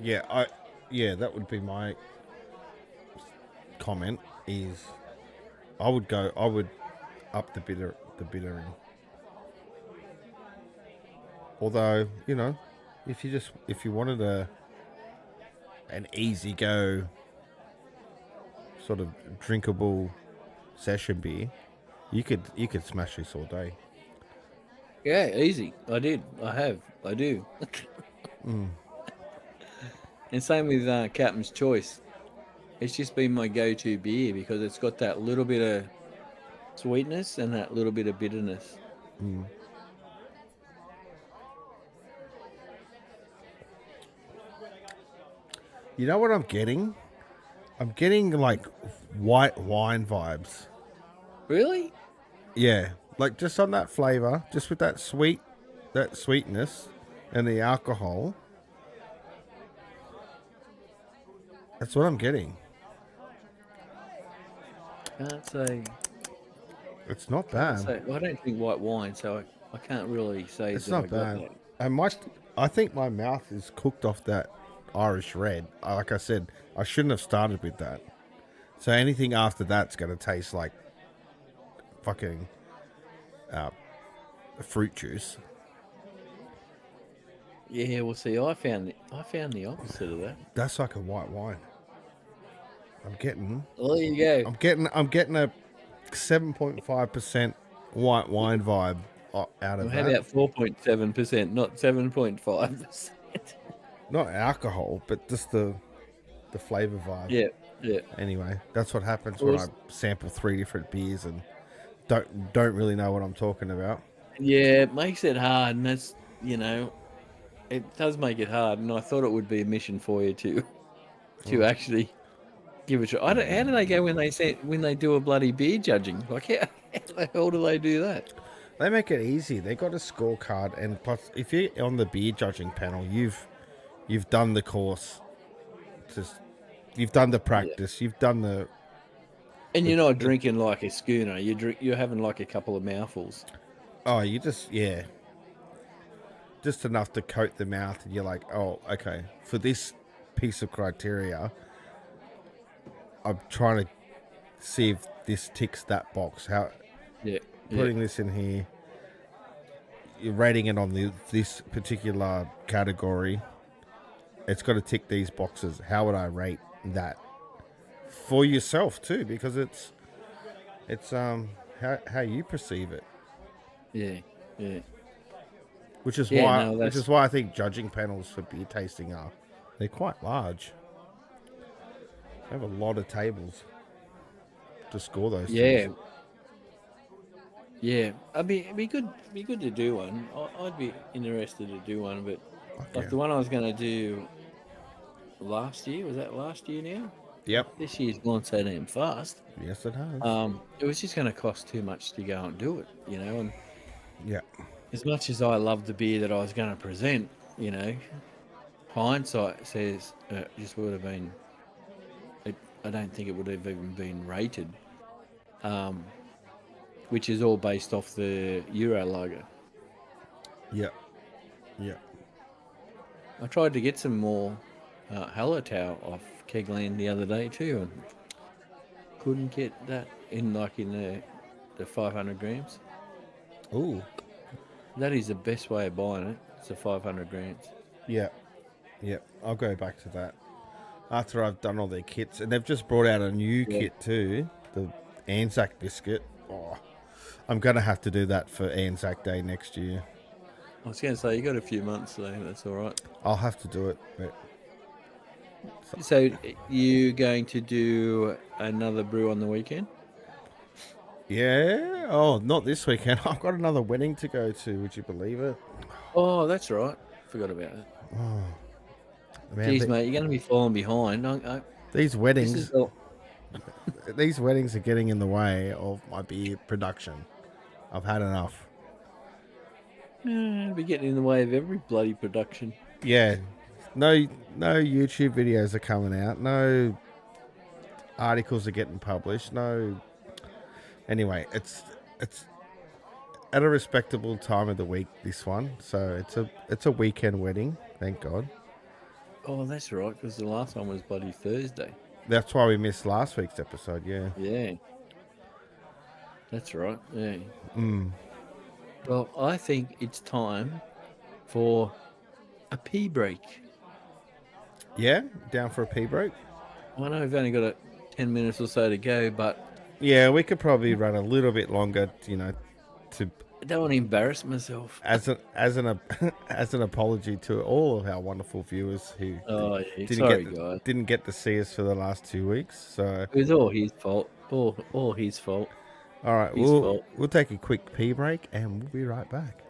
B: that would be my comment. Is I would up the bittering. Although, you know, if you wanted an easy go sort of drinkable session beer, you could smash this all day.
C: Yeah, easy. I do. And same with Captain's Choice. It's just been my go-to beer because it's got that little bit of sweetness and that little bit of bitterness.
B: You know what I'm getting? I'm getting like white wine vibes.
C: Really?
B: Yeah, like just on that flavor, just with that sweetness and the alcohol. That's what I'm getting.
C: Can't say.
B: It's not bad.
C: I don't think white wine, so I can't really say.
B: It's not bad. I think my mouth is cooked off that Irish red. Like I said, I shouldn't have started with that. So anything after that's going to taste like fucking fruit juice.
C: Yeah, well, see, I found the opposite of that.
B: That's like a white wine. I'm getting.
C: Well, there you go.
B: I'm getting a 7.5% white wine vibe out of
C: How
B: that.
C: about 4.7%, not 7.5%?
B: Not alcohol, but just the flavor vibe.
C: Yeah.
B: Anyway, that's what happens when I sample 3 different beers and don't really know what I'm talking about.
C: Yeah, it makes it hard, and that's, it does make it hard. And I thought it would be a mission for you to actually give it a try. How do they go when they do a bloody beer judging? Like, how the hell do they do that?
B: They make it easy. They got a scorecard, and plus, if you're on the beer judging panel, you've done the course. You've done the practice. You've done the.
C: And you're not drinking like a schooner. You're having like a couple of mouthfuls.
B: Oh, just enough to coat the mouth, and you're like, oh, okay. For this piece of criteria, I'm trying to see if this ticks that box. How?
C: Yeah.
B: Putting this in here, you're rating it on this particular category. It's got to tick these boxes. How would I rate that for yourself too? Because it's how you perceive it.
C: Yeah.
B: Which is why I think judging panels for beer tasting they're quite large. They have a lot of tables to score those. things.
C: Yeah, it'd be good to do one. I'd be interested to do one, but like the one I was going to do last year, was that last year now?
B: Yep.
C: This year's gone so damn fast.
B: Yes, it has.
C: It was just going to cost too much to go and do it, and
B: Yeah.
C: as much as I loved the beer that I was going to present, hindsight says it just would have been. I don't think it would have even been rated. Which is all based off the Euro logo.
B: Yeah.
C: I tried to get some more Hallertau off Kegland the other day too, and couldn't get that in the 500 grams.
B: Ooh.
C: That is the best way of buying it. It's the 500 grams.
B: Yeah. I'll go back to that after I've done all their kits, and they've just brought out a new kit too, the Anzac biscuit. Oh, I'm gonna have to do that for Anzac Day next year.
C: I was going to say you got a few months, so that's all right.
B: I'll have to do it. But...
C: So you going to do another brew on the weekend?
B: Yeah. Oh, not this weekend. I've got another wedding to go to. Would you believe it?
C: Oh, that's right. Forgot about that.
B: Oh, man,
C: Jeez, mate, you're going to be falling behind.
B: These weddings. These weddings are getting in the way of my beer production. I've had enough.
C: Be getting in the way of every bloody production.
B: Yeah. No YouTube videos are coming out. No articles are getting published. No. Anyway, it's at a respectable time of the week, this one. So it's a weekend wedding, thank God.
C: Oh, that's right, because the last one was bloody Thursday.
B: That's why we missed last week's episode, yeah.
C: Yeah. That's right, yeah.
B: Mm.
C: Well, I think it's time for a pee break.
B: Yeah? Down for a pee break?
C: I know we've only got 10 minutes or so to go, but...
B: Yeah, we could probably run a little bit longer, to...
C: I don't want to embarrass myself.
B: As an apology to all of our wonderful viewers who didn't get to see us for the last 2 weeks. So
C: it was all his fault. All his fault.
B: All right, we'll take a quick pee break and we'll be right back.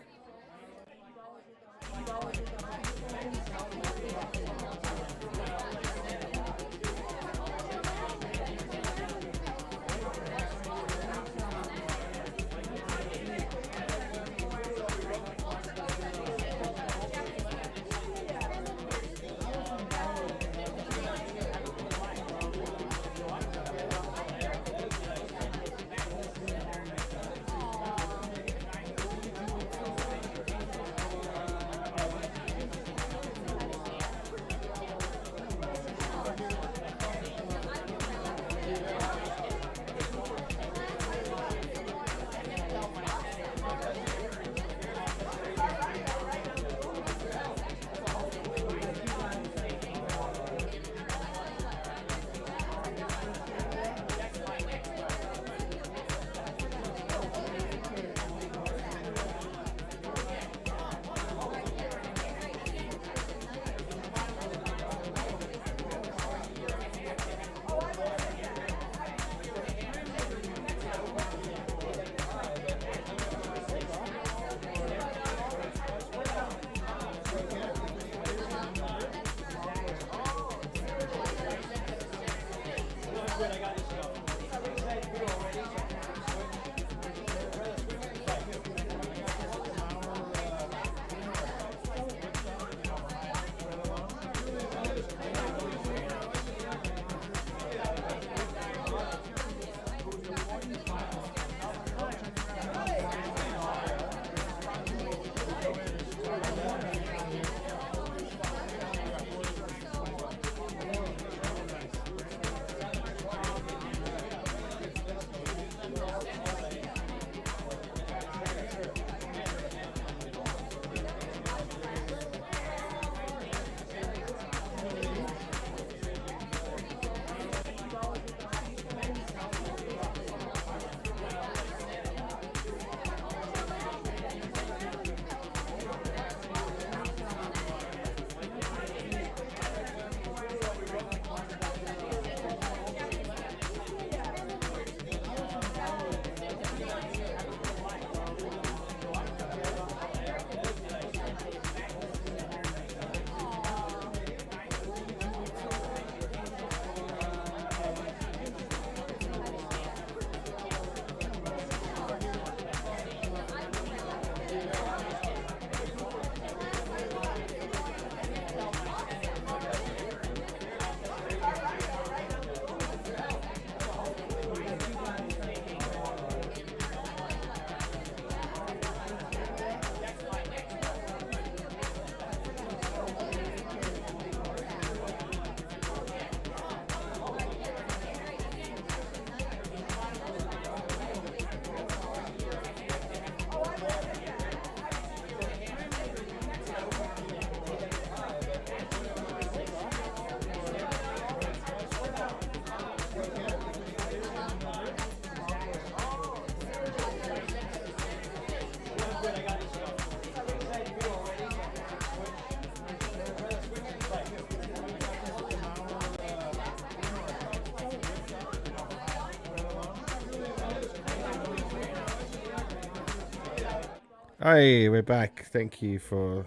B: Hey, we're back. Thank you for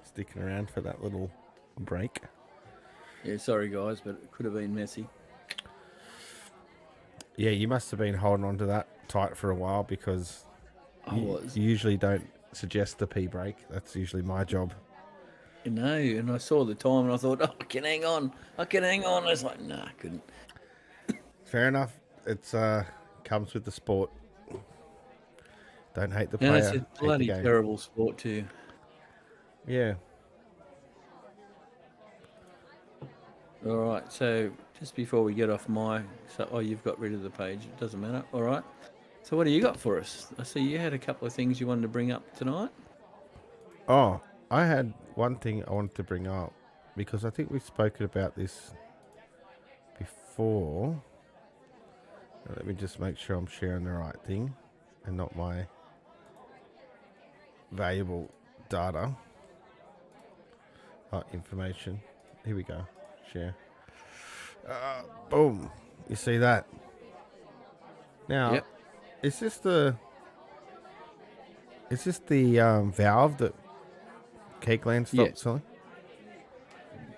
B: sticking around for that little break.
C: Yeah, sorry guys, but it could have been messy.
B: Yeah, you must have been holding on to that tight for a while because
C: I
B: you
C: was.
B: usually don't suggest the pee break. That's usually my job.
C: No, and I saw the time and I thought, oh, I can hang on. I can hang on. I was like, nah, I couldn't.
B: Fair enough. It's comes with the sport. Don't hate the
C: And it's
B: player,
C: a
B: hate the
C: bloody
B: game.
C: terrible sport too.
B: Yeah.
C: All right, so just before we get off you've got rid of the page. It doesn't matter. All right. So what do you got for us? I see you had a couple of things you wanted to bring up tonight.
B: Oh, I had one thing I wanted to bring up because I think we've spoken about this before. Let me just make sure I'm sharing the right thing and not my valuable data. Information. Here we go. Share. Boom. You see that? Now,
C: Yep.
B: is this the valve that Cakeland stopped
C: Yes.
B: selling?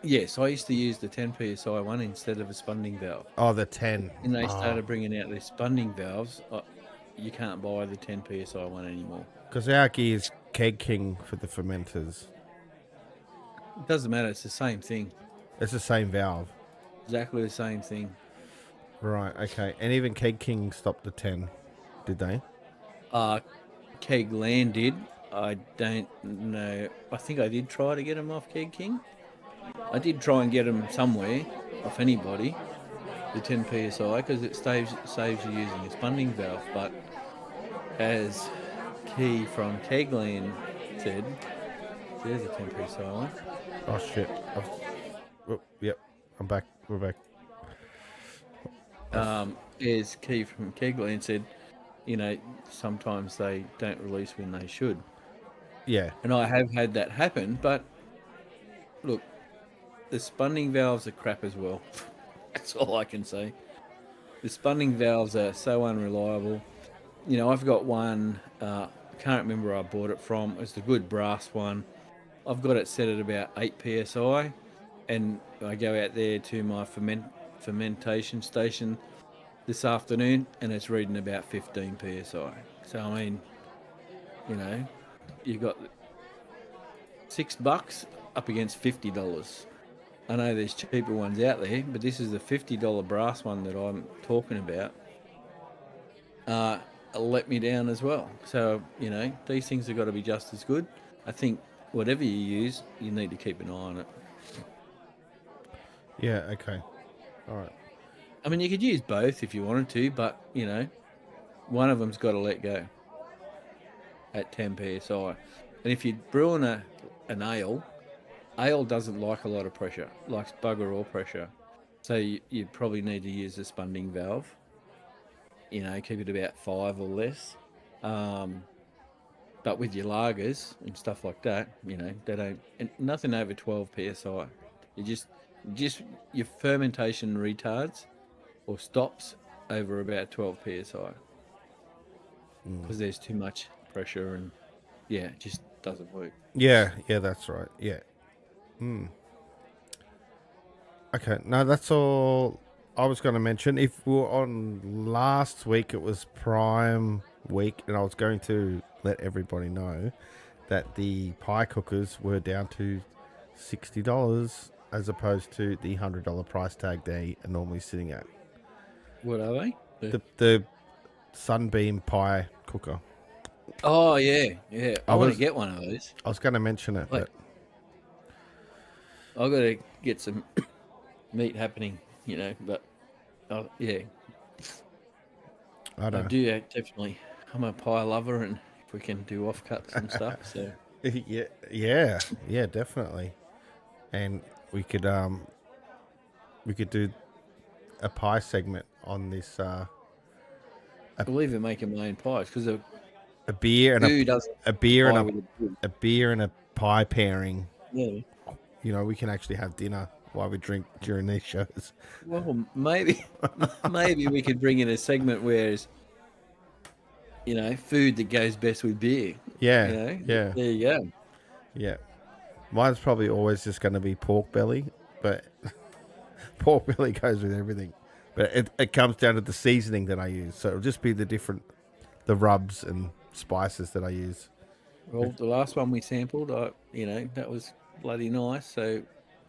C: Yes, I used to use the 10 psi one instead of a spunding valve.
B: Oh, the 10.
C: And they started bringing out their spunding valves. You can't buy the 10 psi one anymore.
B: Because our gear is Keg King for the fermenters.
C: It doesn't matter. It's the same thing.
B: It's the same valve.
C: Exactly the same thing.
B: Right, okay. And even Keg King stopped the 10, did they?
C: Keg Land did. I don't know. I think I did try to get them off Keg King. I did try and get them somewhere, off anybody, the 10 psi, because it saves you using a spunding valve. But as Key from Kegland said, there's a 10 psi one.
B: Oh, shit. Yep, I'm back. We're back.
C: As Key from Kegland said, sometimes they don't release when they should.
B: Yeah.
C: And I have had that happen, but look, the spunding valves are crap as well. That's all I can say. The spunding valves are so unreliable. I've got one, I can't remember where I bought it from. It's the good brass one. I've got it set at about 8 psi, and I go out there to my fermentation station this afternoon, and it's reading about 15 psi. So, I mean, you've got $6 up against $50. I know there's cheaper ones out there, but this is the $50 brass one that I'm talking about. Let me down as well. So, these things have got to be just as good. I think whatever you use, you need to keep an eye on it.
B: Yeah, okay. All right.
C: I mean, you could use both if you wanted to, but, one of them's got to let go at 10 psi. And if you're brewing an ale doesn't like a lot of pressure, likes bugger all pressure. So you probably need to use a spunding valve. Keep it about 5 or less. But with your lagers and stuff like that, they don't, and nothing over 12 psi. Your fermentation retards or stops over about 12 psi because there's too much pressure and it just doesn't work.
B: Yeah, that's right. Yeah. Okay, no, that's all I was going to mention. If we were on last week, it was Prime Week, and I was going to let everybody know that the pie cookers were down to $60 as opposed to the $100 price tag they are normally sitting at.
C: What are they?
B: The Sunbeam pie cooker.
C: Oh, yeah. I want to get one of those.
B: I was going to mention it, but
C: I've got to get some meat happening, but yeah.
B: I don't know.
C: do definitely. I'm a pie lover, and if we can do offcuts and stuff, so
B: Yeah, definitely. And we could do a pie segment on this
C: I believe in making my own pies because
B: a beer and a beer and a beer and a pie pairing.
C: Yeah.
B: We can actually have dinner while we drink during these shows.
C: Well, maybe we could bring in a segment where it's, food that goes best with beer.
B: Yeah,
C: You know,
B: yeah,
C: there you go.
B: yeah. Mine's probably always just going to be pork belly, but pork belly goes with everything. But it comes down to the seasoning that I use. So it'll just be the rubs and spices that I use.
C: Well, the last one we sampled, that was bloody nice. So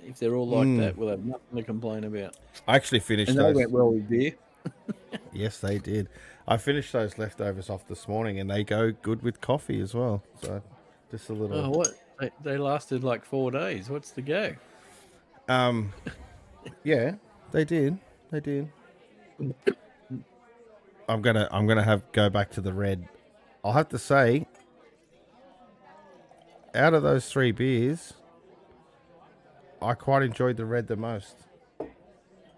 C: if they're all like
B: Mm.
C: that, we'll have nothing to complain about.
B: I actually finished
C: And they
B: those.
C: went well with beer.
B: Yes, they did. I finished those leftovers off this morning, and they go good with coffee as well. So just a little.
C: Oh, what? They lasted like 4 days. What's the go?
B: Yeah, they did. They did. I'm gonna have go back to the red. I'll have to say, out of those 3 beers, I quite enjoyed the red the most.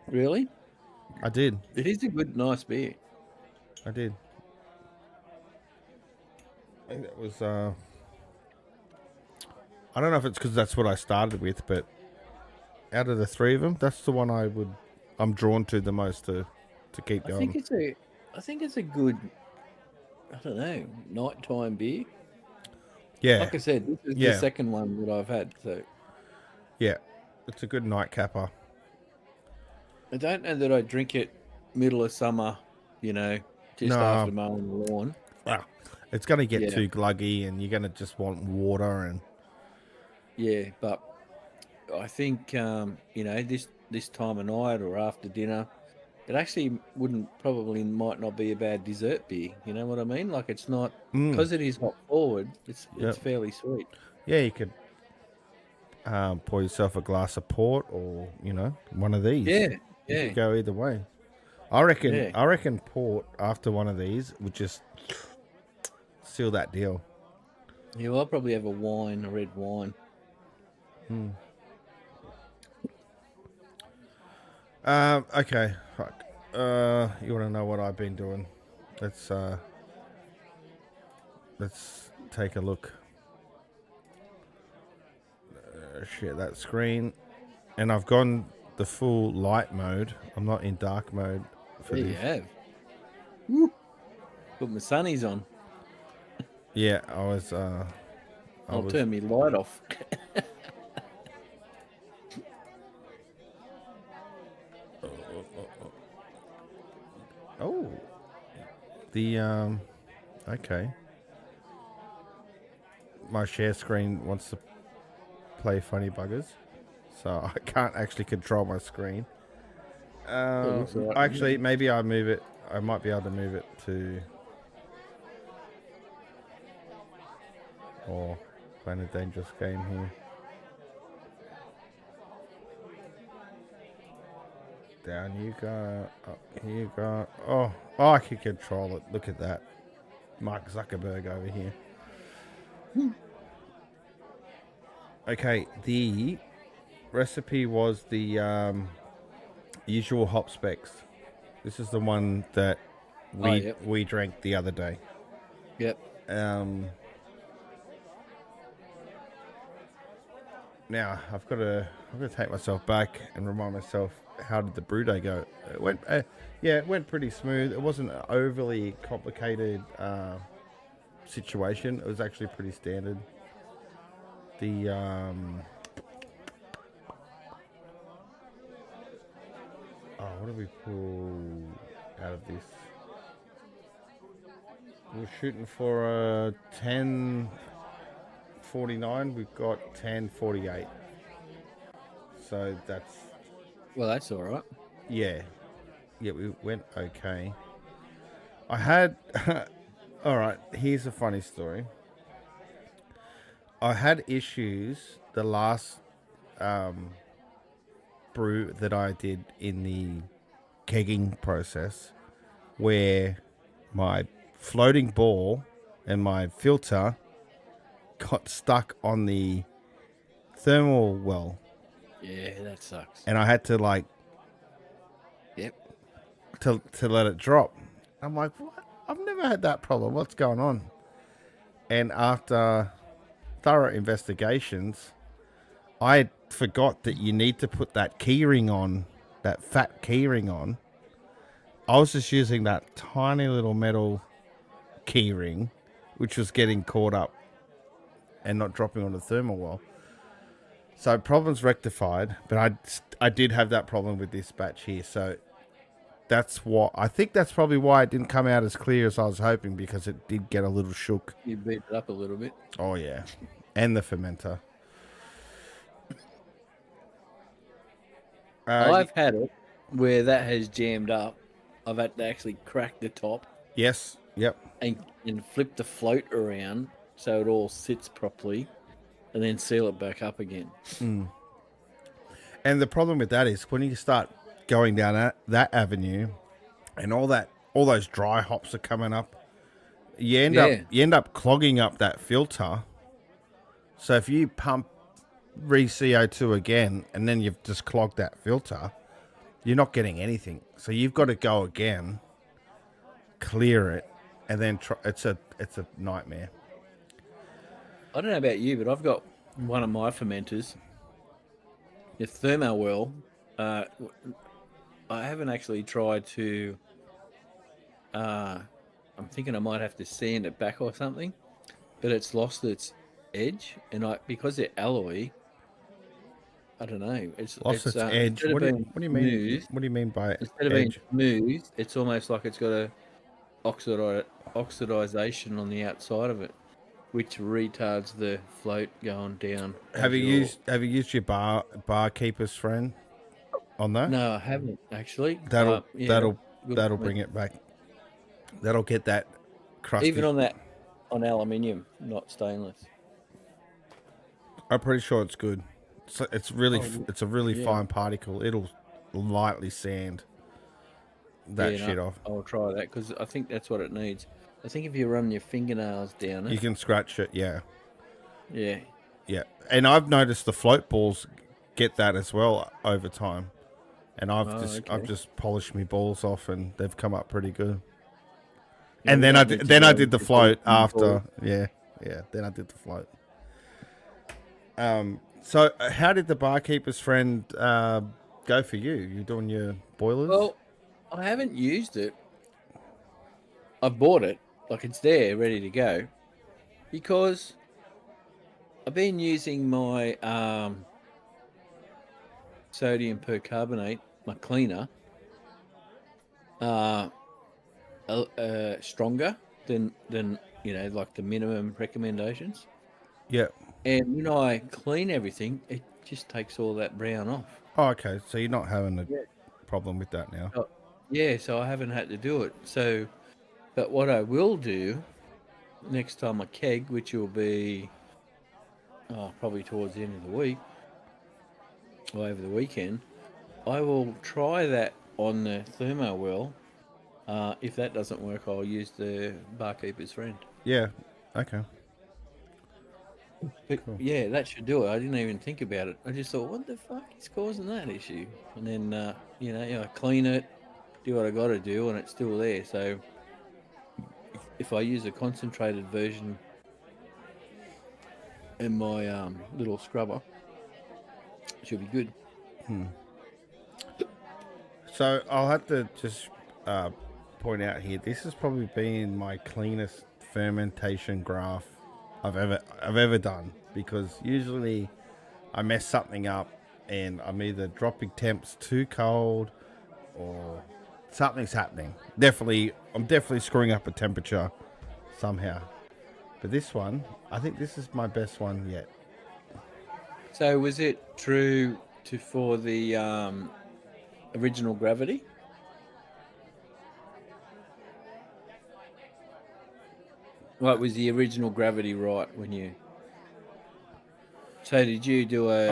C: Really?
B: I did.
C: It is a good, nice beer.
B: I did. I think that was. I don't know if it's because that's what I started with, but out of the 3 of them, that's the one I'm drawn to the most to keep
C: I
B: going.
C: think it's a good, I don't know, nighttime beer.
B: Yeah,
C: Like I said, this is the second one that I've had. So
B: yeah, it's a good nightcapper.
C: I don't know that I drink it middle of summer, just after mowing the lawn.
B: Wow, it's going to get too gluggy, and you're going to just want water and.
C: Yeah, but I think this time of night or after dinner, it actually might not be a bad dessert beer. You know what I mean? Like it's not because it is hot forward. It's fairly sweet.
B: Yeah, you could pour yourself a glass of port, or one of these.
C: Yeah,
B: you could go either way. I reckon port after one of these would just seal that deal.
C: Yeah, well, I'll probably have a red wine.
B: Okay. Right. You want to know what I've been doing? Let's take a look. Share that screen, and I've gone the full light mode. I'm not in dark mode for
C: There
B: this.
C: you have. Woo. Put my sunnies on.
B: Yeah, I was.
C: I'll turn me light off.
B: Oh, okay. My share screen wants to play funny buggers, so I can't actually control my screen.
C: Right.
B: Actually, maybe I move it. I might be able to move it to. Or playing a dangerous game here. Down you go. Up here you go. Oh, I can control it. Look at that. Mark Zuckerberg over here. Okay, the recipe was the usual hop specs. This is the one that we drank the other day.
C: Yep.
B: Now I've got to take myself back and remind myself, how did the brew day go? It went, it went pretty smooth. It wasn't an overly complicated situation. It was actually pretty standard. The what did we pull out of this? We're shooting for a 10:49. We've got 10:48. So that's.
C: Well, that's all right.
B: Yeah, we went okay. I had. All right. Here's a funny story. I had issues the last brew that I did in the kegging process, where my floating ball and my filter got stuck on the thermal well.
C: Yeah, that sucks.
B: And I had to to let it drop. I'm like, what? I've never had that problem. What's going on? And after thorough investigations, I forgot that you need to put that keyring on, that fat keyring on. I was just using that tiny little metal keyring, which was getting caught up and not dropping on the thermal well. So problem's rectified, but I did have that problem with this batch here. So I think that's probably why it didn't come out as clear as I was hoping, because it did get a little shook.
C: You beat it up a little bit.
B: Oh yeah, and the fermenter.
C: I've had it where that has jammed up. I've had to actually crack the top.
B: Yes. Yep.
C: And flip the float around so it all sits properly, and then seal it back up again.
B: And the problem with that is when you start going down that avenue, and all those dry hops are coming up, you end up clogging up that filter. So if you pump re-CO2 again, and then you've just clogged that filter, you're not getting anything. So you've got to go again, clear it, and then it's a nightmare.
C: I don't know about you, but I've got one of my fermenters, the thermal well. I haven't actually tried to. I'm thinking I might have to sand it back or something, but it's lost its edge, and because they're alloy, I don't know. It's
B: lost its edge. What do you mean?
C: Smooth,
B: what do you mean by
C: instead of
B: edge?
C: being smooth, it's almost like it's got a oxidization on the outside of it, which retards the float going down.
B: Have you used your barkeeper's friend on that?
C: No, I haven't actually.
B: That'll
C: Good
B: bring it back. That'll get that crusty.
C: Even on aluminium, not stainless.
B: I'm pretty sure it's good. So it's a really fine particle. It'll lightly sand that shit off.
C: I'll try that, because I think that's what it needs. I think if you run your fingernails down it,
B: you can scratch it. Yeah.
C: Yeah.
B: And I've noticed the float balls get that as well over time. And I've just polished my balls off, and they've come up pretty good.
C: Yeah,
B: and then I did the float after. Yeah. Then I did the float. So how did the barkeeper's friend go for you? You doing your boilers?
C: Well, I haven't used it. I bought it, like it's there, ready to go, because I've been using my sodium percarbonate, my cleaner, stronger than like the minimum recommendations.
B: Yeah.
C: And when I clean everything, it just takes all that brown off.
B: Oh, okay. So you're not having a problem with that now?
C: Yeah, so I haven't had to do it. So, but what I will do next time I keg, which will be probably towards the end of the week or over the weekend, I will try that on the thermo well. If that doesn't work, I'll use the barkeeper's friend.
B: Yeah. Okay.
C: But cool. Yeah, that should do it. I didn't even think about it. I just thought, what the fuck is causing that issue? And then, I clean it, do what I got to do, and it's still there. So if I use a concentrated version in my little scrubber, it should be good.
B: So I'll have to just point out here, this has probably been my cleanest fermentation graph I've ever done, because usually I mess something up and I'm either dropping temps too cold or something's happening. I'm definitely screwing up a temperature somehow. But this one, I think this is my best one yet.
C: So was it true for the original gravity? Right, was the original gravity right when you? So did you do a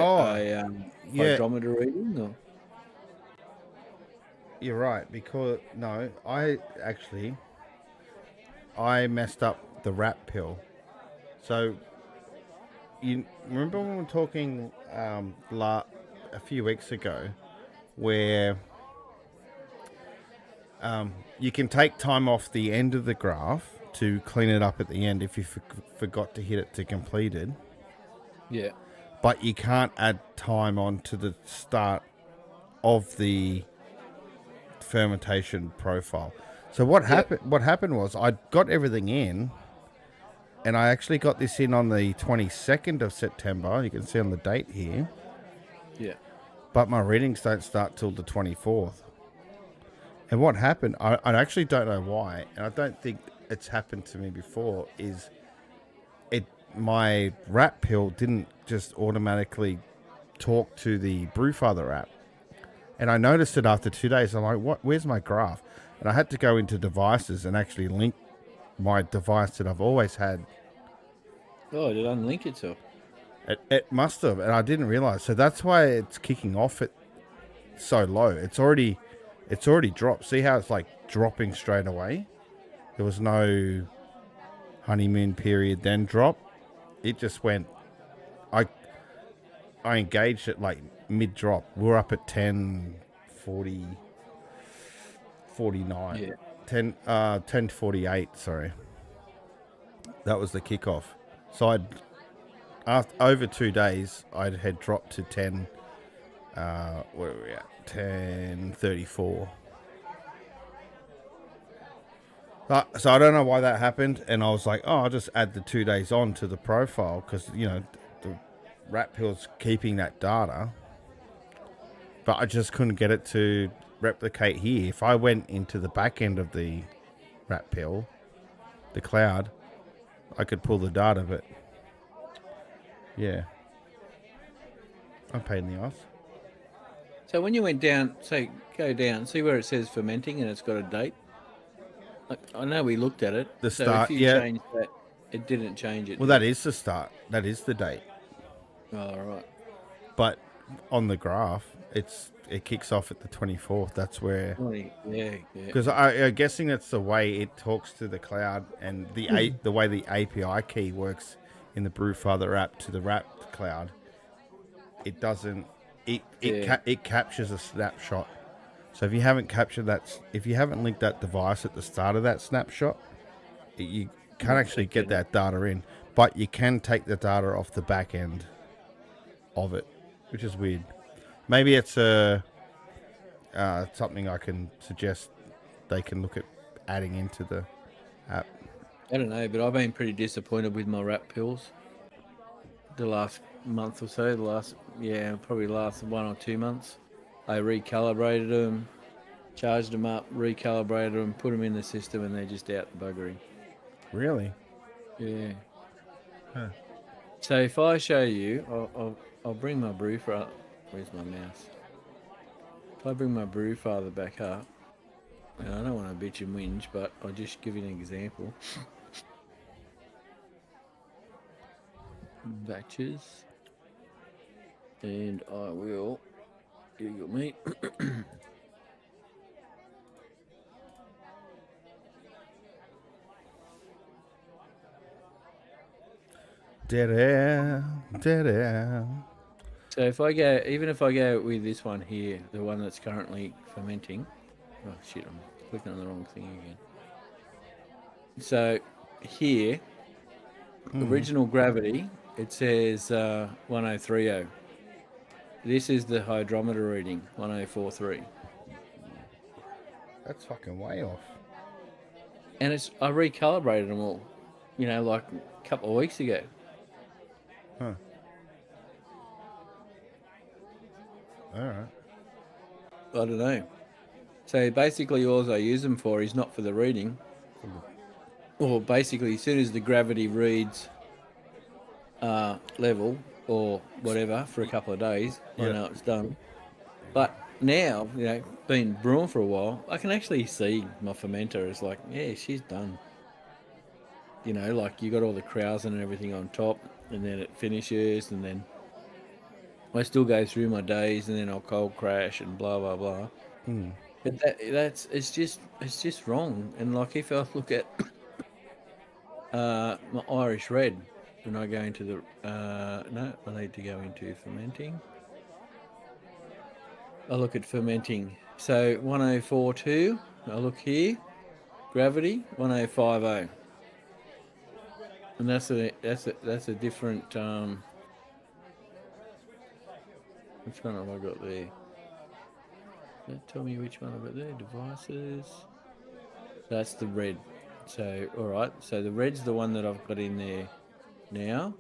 C: hydrometer reading? Or?
B: You're right, because no, I messed up the rat pill. So you remember when we were talking a few weeks ago, where you can take time off the end of the graph to clean it up at the end if you forgot to hit it to completed.
C: Yeah.
B: But you can't add time on to the start of the fermentation profile. So what happened was I got everything in, and I actually got this in on the 22nd of September. You can see on the date here.
C: Yeah.
B: But my readings don't start till the 24th. And what happened, I actually don't know why, and I don't think it's happened to me before, is my rat pill didn't just automatically talk to the Brewfather app. And I noticed it after 2 days. I'm like, what? Where's my graph? And I had to go into devices and actually link my device that I've always had.
C: Oh, did it unlink itself?
B: It must have, and I didn't realize. So that's why it's kicking off at so low. It's already dropped. See how it's like dropping straight away? There was no honeymoon period then drop. It just went. I engaged it like mid drop. We're up at 10:40, 49.
C: Yeah.
B: 10:48. Sorry, that was the kickoff. So over 2 days, I had dropped to 10. Where are we at? 10:34. So I don't know why that happened, and I was like, oh, I'll just add the 2 days on to the profile because the rat pill's keeping that data, but I just couldn't get it to replicate here. If I went into the back end of the rat pill, the cloud, I could pull the data, but yeah, I'm a pain in the ass.
C: So when you went down, go down, see where it says fermenting and it's got a date. I know we looked at it.
B: The
C: so
B: start,
C: if you
B: yeah.
C: changed that, it didn't change it.
B: Well, that is the start. That is the date.
C: Oh, right.
B: But on the graph, it kicks off at the 24th. That's where.
C: Yeah.
B: Because I'm guessing that's the way it talks to the cloud and the way the API key works in the Brewfather app to the rat cloud. It doesn't. It captures a snapshot. So if you haven't captured that, if you haven't linked that device at the start of that snapshot, you can't actually get that data in. But you can take the data off the back end of it, which is weird. Maybe it's something I can suggest they can look at adding into the app.
C: I don't know, but I've been pretty disappointed with my rat pills the last month or so. Probably last 1 or 2 months. I recalibrated them, charged them up, recalibrated them, put them in the system, and they're just out buggering.
B: Really?
C: Yeah.
B: Huh.
C: So if I show you, I'll bring my Brewfather. Where's my mouse? If I bring my Brewfather back up, and I don't want to bitch and whinge, but I'll just give you an example. Batches, and I will. Here you go, mate.
B: Dead air.
C: So if I go with this one here, the one that's currently fermenting. Oh shit, I'm clicking on the wrong thing again. So here, original gravity, it says 1030. This is the hydrometer reading, 1043.
B: That's fucking way off.
C: And I recalibrated them all, like a couple of weeks ago.
B: Huh. All right.
C: I don't know. So basically all I use them for is not for the reading. Or basically as soon as the gravity reads level or whatever for a couple of days, I know it's done. But now, been brewing for a while, I can actually see my fermenter is like, yeah, she's done. Like you got all the krausen and everything on top, and then it finishes, and then I still go through my days, and then I'll cold crash and blah blah blah. But it's just wrong. And like if I look at my Irish red, when I go into the no, I need to go into fermenting. I look at fermenting. So 1042. I look here, gravity 1050. And that's a different. Which one have I got there? Tell me which one I've got there. Devices. That's the red. So, all right. So the red's the one that I've got in there now.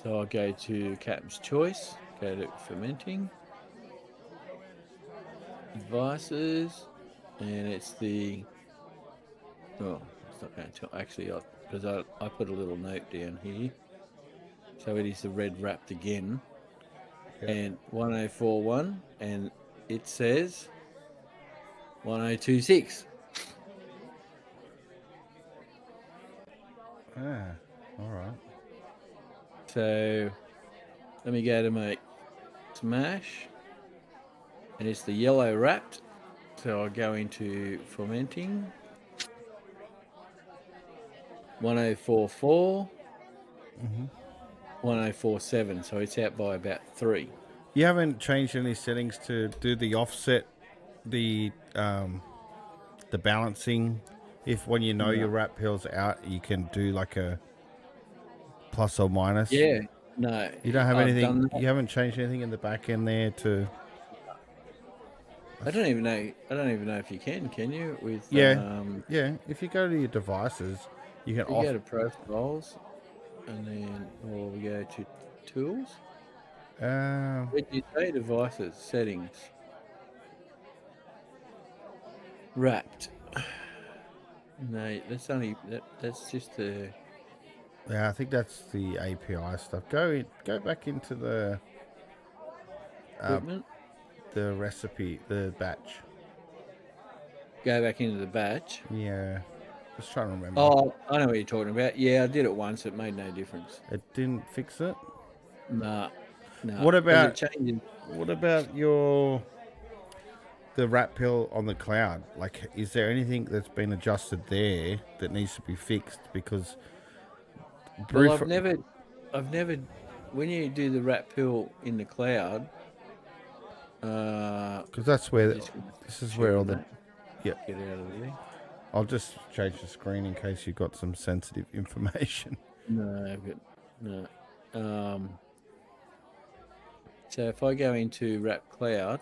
C: So I'll go to Captain's Choice, go to fermenting, devices, and it's the, oh, it's not going to tell, actually, because I put a little note down here. So it is the red wrapped again, and 1041, and it says 1026.
B: All right.
C: So let me go to make smash, and it's the yellow wrapped. So I'll go into fermenting. 1044, 1047. So it's out by about 3.
B: You haven't changed any settings to do the offset, the balancing. If when you know your wrap pill's out, you can do like a plus or minus.
C: Yeah, no.
B: You don't have
C: I've
B: anything.
C: done that.
B: You haven't changed anything in the back end there to.
C: I don't even know if you can you? With
B: Yeah. If you go to your devices, you can.
C: go to profiles, and then we go to tools. Where do you say devices settings? Wrapped. No, that's only that's just the.
B: Yeah, I think that's the API stuff. Go back into the
C: Equipment.
B: the recipe, the batch.
C: Go back into the batch.
B: Yeah, just trying to remember.
C: Oh, I know what you're talking about. Yeah, I did it once. It made no difference.
B: It didn't fix it.
C: Nah.
B: What about
C: changing?
B: What about the wrap pill on the cloud? Like, is there anything that's been adjusted there that needs to be fixed? Because
C: Well, I've never. When you do the wrap pill in the cloud,
B: because that's where this is where all the
C: get out of there.
B: I'll just change the screen in case you've got some sensitive information.
C: No, no. So if I go into wrap cloud.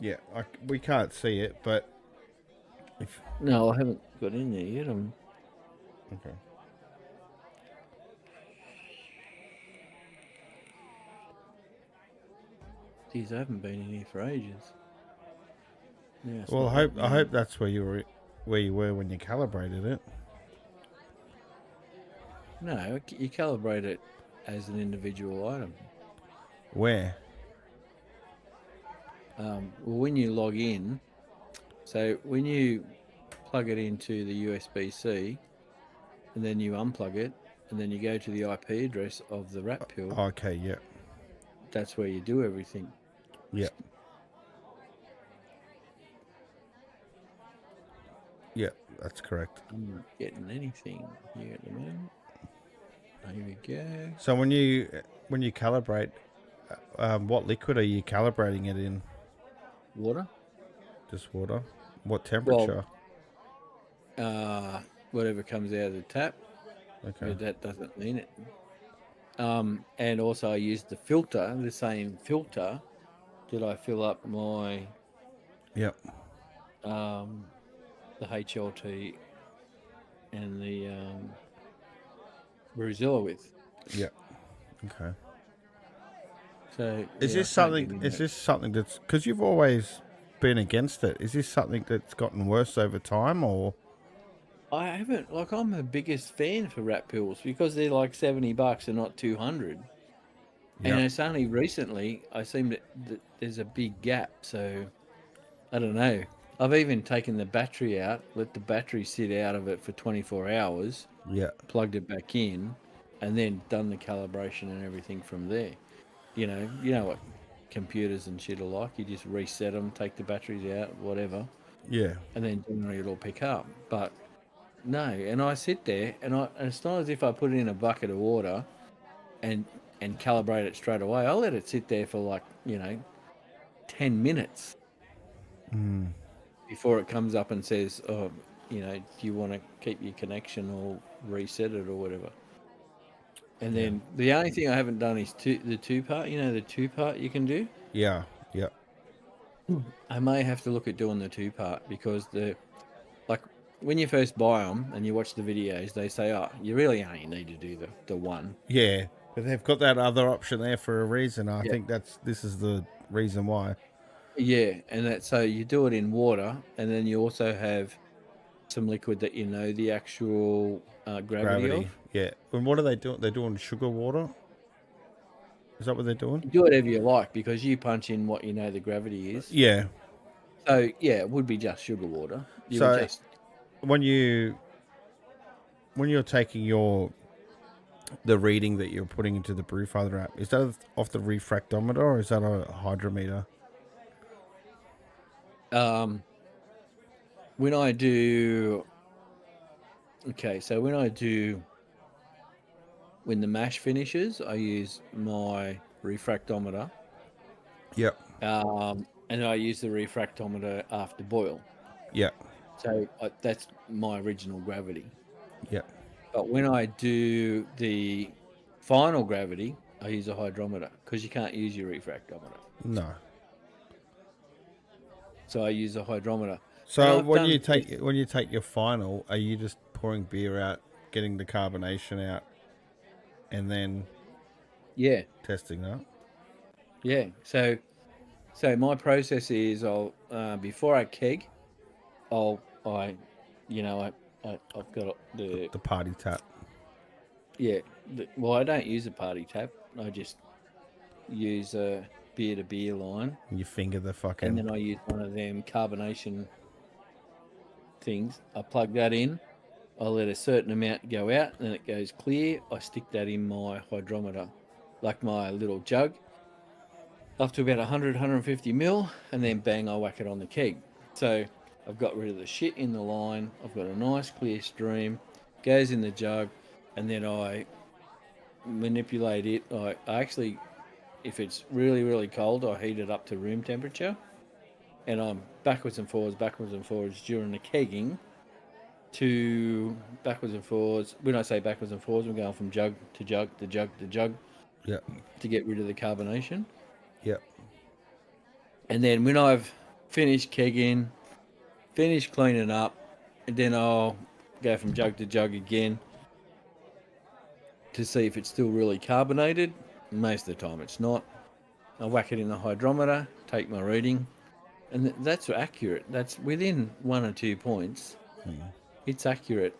B: Yeah, we can't see it, but
C: No, I haven't got in there yet.
B: Okay.
C: Geez, I haven't been in here for ages. Yeah,
B: well, I hope that's where you were when you calibrated it.
C: No, you calibrate it as an individual item.
B: Where?
C: Well, when you log in, so when you plug it into the USB-C, and then you unplug it, and then you go to the IP address of the wrap pill.
B: Okay, yeah.
C: That's where you do everything.
B: Yeah. Yeah, that's correct.
C: I'm not getting anything here at the moment. Here we go.
B: So when you calibrate, what liquid are you calibrating it in?
C: Water.
B: Just water. What temperature?
C: Whatever comes out of the tap.
B: Okay.
C: But that doesn't mean it. And also I used the filter, the same filter. Did I fill up my
B: Yep.
C: the HLT and the Brewzilla with?
B: Yep. Okay.
C: So
B: Is this something that's because you've always been against it? Is this something that's gotten worse over time, or?
C: I haven't. Like, I'm the biggest fan for wrap pills because they're like $70 and not 200. And it's only recently I seem that there's a big gap. So I don't know. I've even taken the battery out, let the battery sit out of it for 24 hours.
B: Yeah.
C: Plugged it back in, and then done the calibration and everything from there. You know what computers and shit are like. You just reset them, take the batteries out, whatever.
B: Yeah.
C: And then generally it'll pick up. But no, and I sit there, and it's not as if I put it in a bucket of water and calibrate it straight away. I'll let it sit there for 10 minutes before it comes up and says, oh, do you want to keep your connection or reset it or whatever. And then the only thing I haven't done is the two-part. The two-part you can do.
B: Yeah. Yeah.
C: I may have to look at doing the 2-part because like when you first buy them and you watch the videos, they say, "Oh, you really only need to do the one."
B: Yeah, but they've got that other option there for a reason. I
C: Yeah.
B: think this is the reason why.
C: Yeah, and that so you do it in water, and then you also have some liquid that you know the actual gravity of.
B: Yeah. And what are they doing? They're doing sugar water. Is that what they're doing?
C: You do whatever you like because you punch in what you know the gravity is.
B: Yeah.
C: So yeah, it would be just sugar water. You would
B: So
C: just
B: when you're taking the reading that you're putting into the Brewfather app, is that off the refractometer or is that a hydrometer?
C: when I do so when the mash finishes, I use my refractometer,
B: Yep.
C: and I use the refractometer after boil.
B: Yep.
C: So that's my original gravity.
B: Yep.
C: But when I do the final gravity, I use a hydrometer because you can't use your refractometer.
B: No.
C: So I use a hydrometer.
B: So
C: And
B: when you take your final, are you just pouring beer out, getting the carbonation out, and then
C: yeah,
B: testing that?
C: yeah. So my process is I'll before I keg, I've got
B: The party tap.
C: well, I don't use a party tap. I just use a beer to beer line,
B: And you finger the
C: and
B: fucking.
C: then I use one of them carbonation things. I plug that in. I let a certain amount go out, and then it goes clear. I stick that in my hydrometer, like my little jug, up to about 100, 150 mil, and then bang, I whack it on the keg. So I've got rid of the shit in the line. I've got a nice clear stream, goes in the jug, and then I manipulate it. I actually, if it's really, really cold, I heat it up to room temperature, and I'm backwards and forwards during the kegging. To backwards and forwards. When I say backwards and forwards, I'm going from jug to jug to jug to jug
B: Yep.
C: to get rid of the carbonation.
B: Yep.
C: And then when I've finished kegging, finished cleaning up, and then I'll go from jug to jug again to see if it's still really carbonated. Most of the time it's not. I whack it in the hydrometer, take my reading, and that's accurate. That's within 1 or 2 points. It's accurate.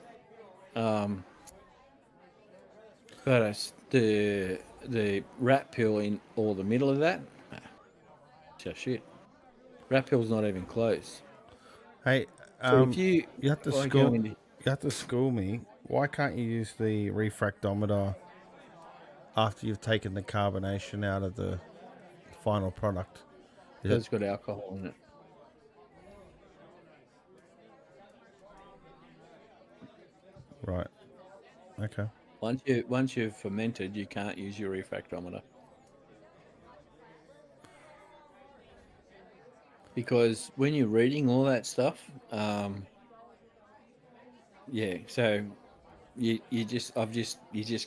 C: But it's the rat pill in or the middle of that, just shit. Rat pill's not even close.
B: Hey,
C: So if
B: you have to school me. Why can't you use the refractometer after you've taken the carbonation out of the final product?
C: it's got alcohol in it.
B: Right. Okay.
C: Once you've fermented, you can't use your refractometer. Because when you're reading all that stuff, so you just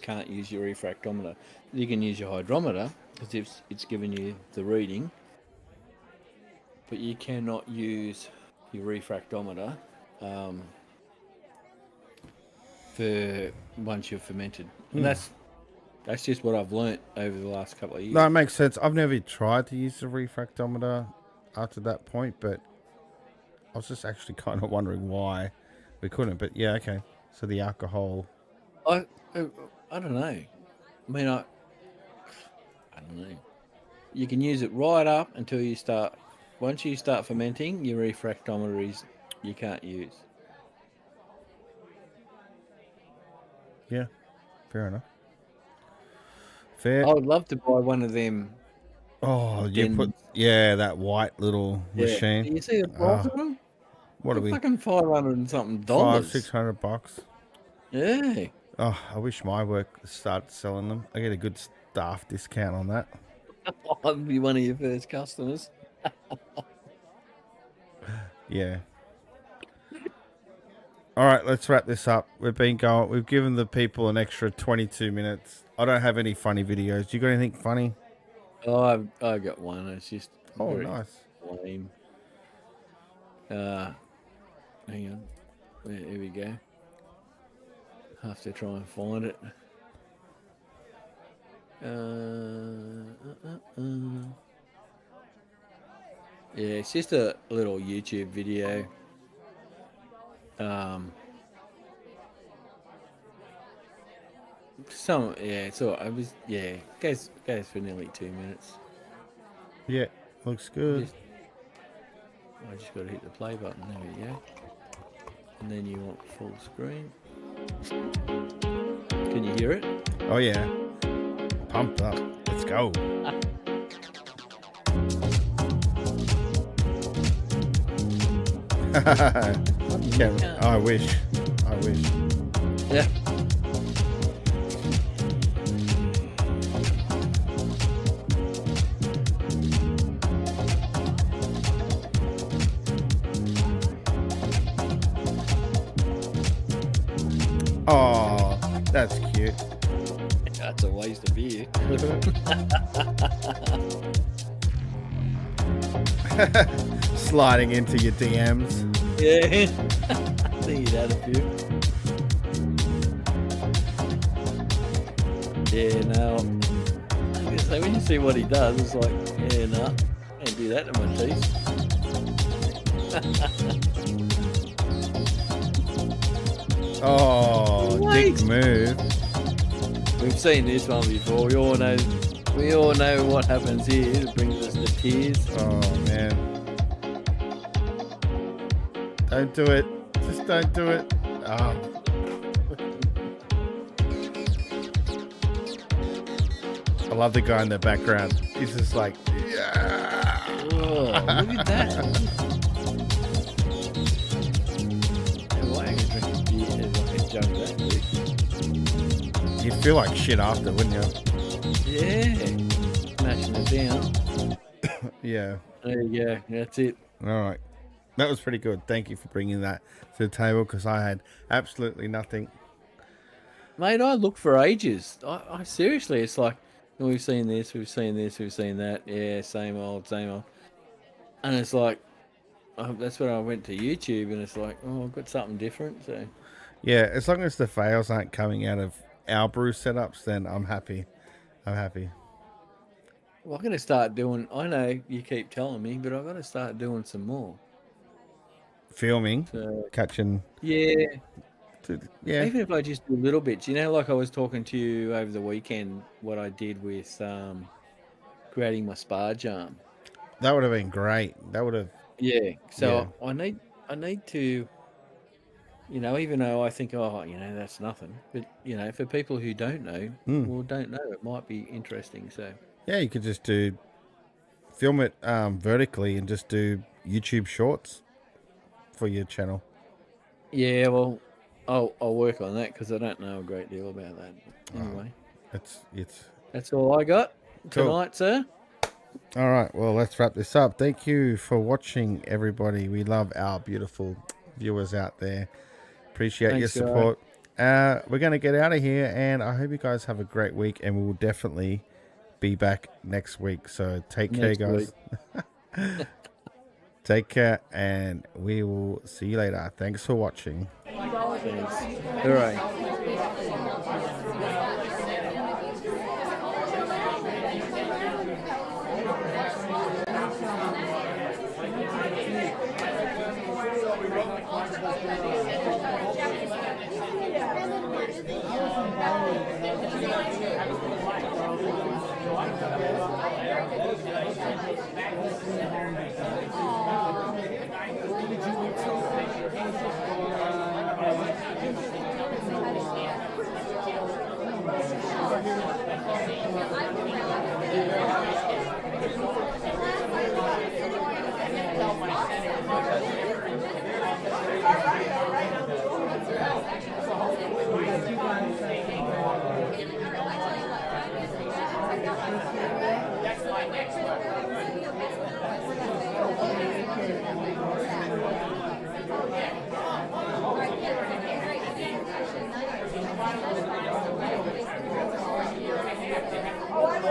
C: can't use your refractometer. You can use your hydrometer because it's giving you the reading, but you cannot use your refractometer for once you've fermented. And that's just what I've learnt over the last couple of years.
B: No, it makes sense. I've never tried to use the refractometer after that point, but I was just actually kind of wondering why we couldn't. But yeah, okay. So the alcohol.
C: I don't know. I mean, I don't know. You can use it right up until you start. Once you start fermenting, your refractometer you can't use.
B: Yeah, fair enough.
C: I would love to buy one of them.
B: Oh, you that white little machine.
C: Do you see the price of them?
B: What are we?
C: Fucking $500 and something.
B: $500-$600.
C: Yeah.
B: Oh, I wish my work started selling them. I get a good staff discount on that.
C: I'd be one of your first customers.
B: Yeah. All right, let's wrap this up. We've given the people an extra 22 minutes. I don't have any funny videos. You got anything funny?
C: Oh, I got one. It's just
B: nice.
C: lame. Hang on. Here we go. Have to try and find it. Yeah, it's just a little YouTube video. It's all right. Goes for nearly 2 minutes.
B: Yeah, looks good.
C: I just got to hit the play button. There we go. And then you want full screen. Can you hear it?
B: Oh yeah, pumped up. Let's go. I wish.
C: Yeah.
B: Oh, that's cute.
C: That's a waste of beer.
B: Sliding into your DMs.
C: Yeah. I think he'd had a few. Yeah, no. I was gonna say, when you see what he does, it's like, yeah, no, can't do that to my teeth.
B: Oh, dick move.
C: We've seen this one before. We all know what happens here. It brings us to tears.
B: Oh man. Don't do it. Just don't do it. Oh. I love the guy in the background. He's just like, yeah.
C: Oh, look at that. Why are you drinking beer if I can jump that quick?
B: You'd feel like shit after, wouldn't you?
C: Yeah. Smashing it down.
B: Yeah.
C: There you go. That's it.
B: All right. That was pretty good. Thank you for bringing that to the table because I had absolutely nothing.
C: Mate, I look for ages. I seriously, it's like, we've seen this, we've seen this, we've seen that. Yeah, same old, same old. And it's like, that's when I went to YouTube, and it's like, oh, I've got something different. So
B: Yeah, as long as the fails aren't coming out of our brew setups, then I'm happy.
C: well, I'm going to start doing, I know you keep telling me, but I've got to start doing some more.
B: Filming, catching.
C: Yeah.
B: Yeah.
C: Even if I just do little bits, like I was talking to you over the weekend, what I did with creating my spar jam.
B: That would have been great. That would have.
C: Yeah. So yeah. I need to, even though I think, that's nothing, but for people who don't know, don't know, it might be interesting. So
B: yeah, you could just film it vertically and just do YouTube shorts for your channel.
C: Yeah, well, I'll work on that because I don't know a great deal about that. Anyway, that's all I got tonight, sir.
B: All right, well, let's wrap this up. Thank you for watching, everybody. We love our beautiful viewers out there. Appreciate your support. We're going to get out of here, and I hope you guys have a great week, and we will definitely be back next week. So take care, guys. Take care, and we will see you later. Thanks for watching.
C: Thanks. All right.
D: Oh,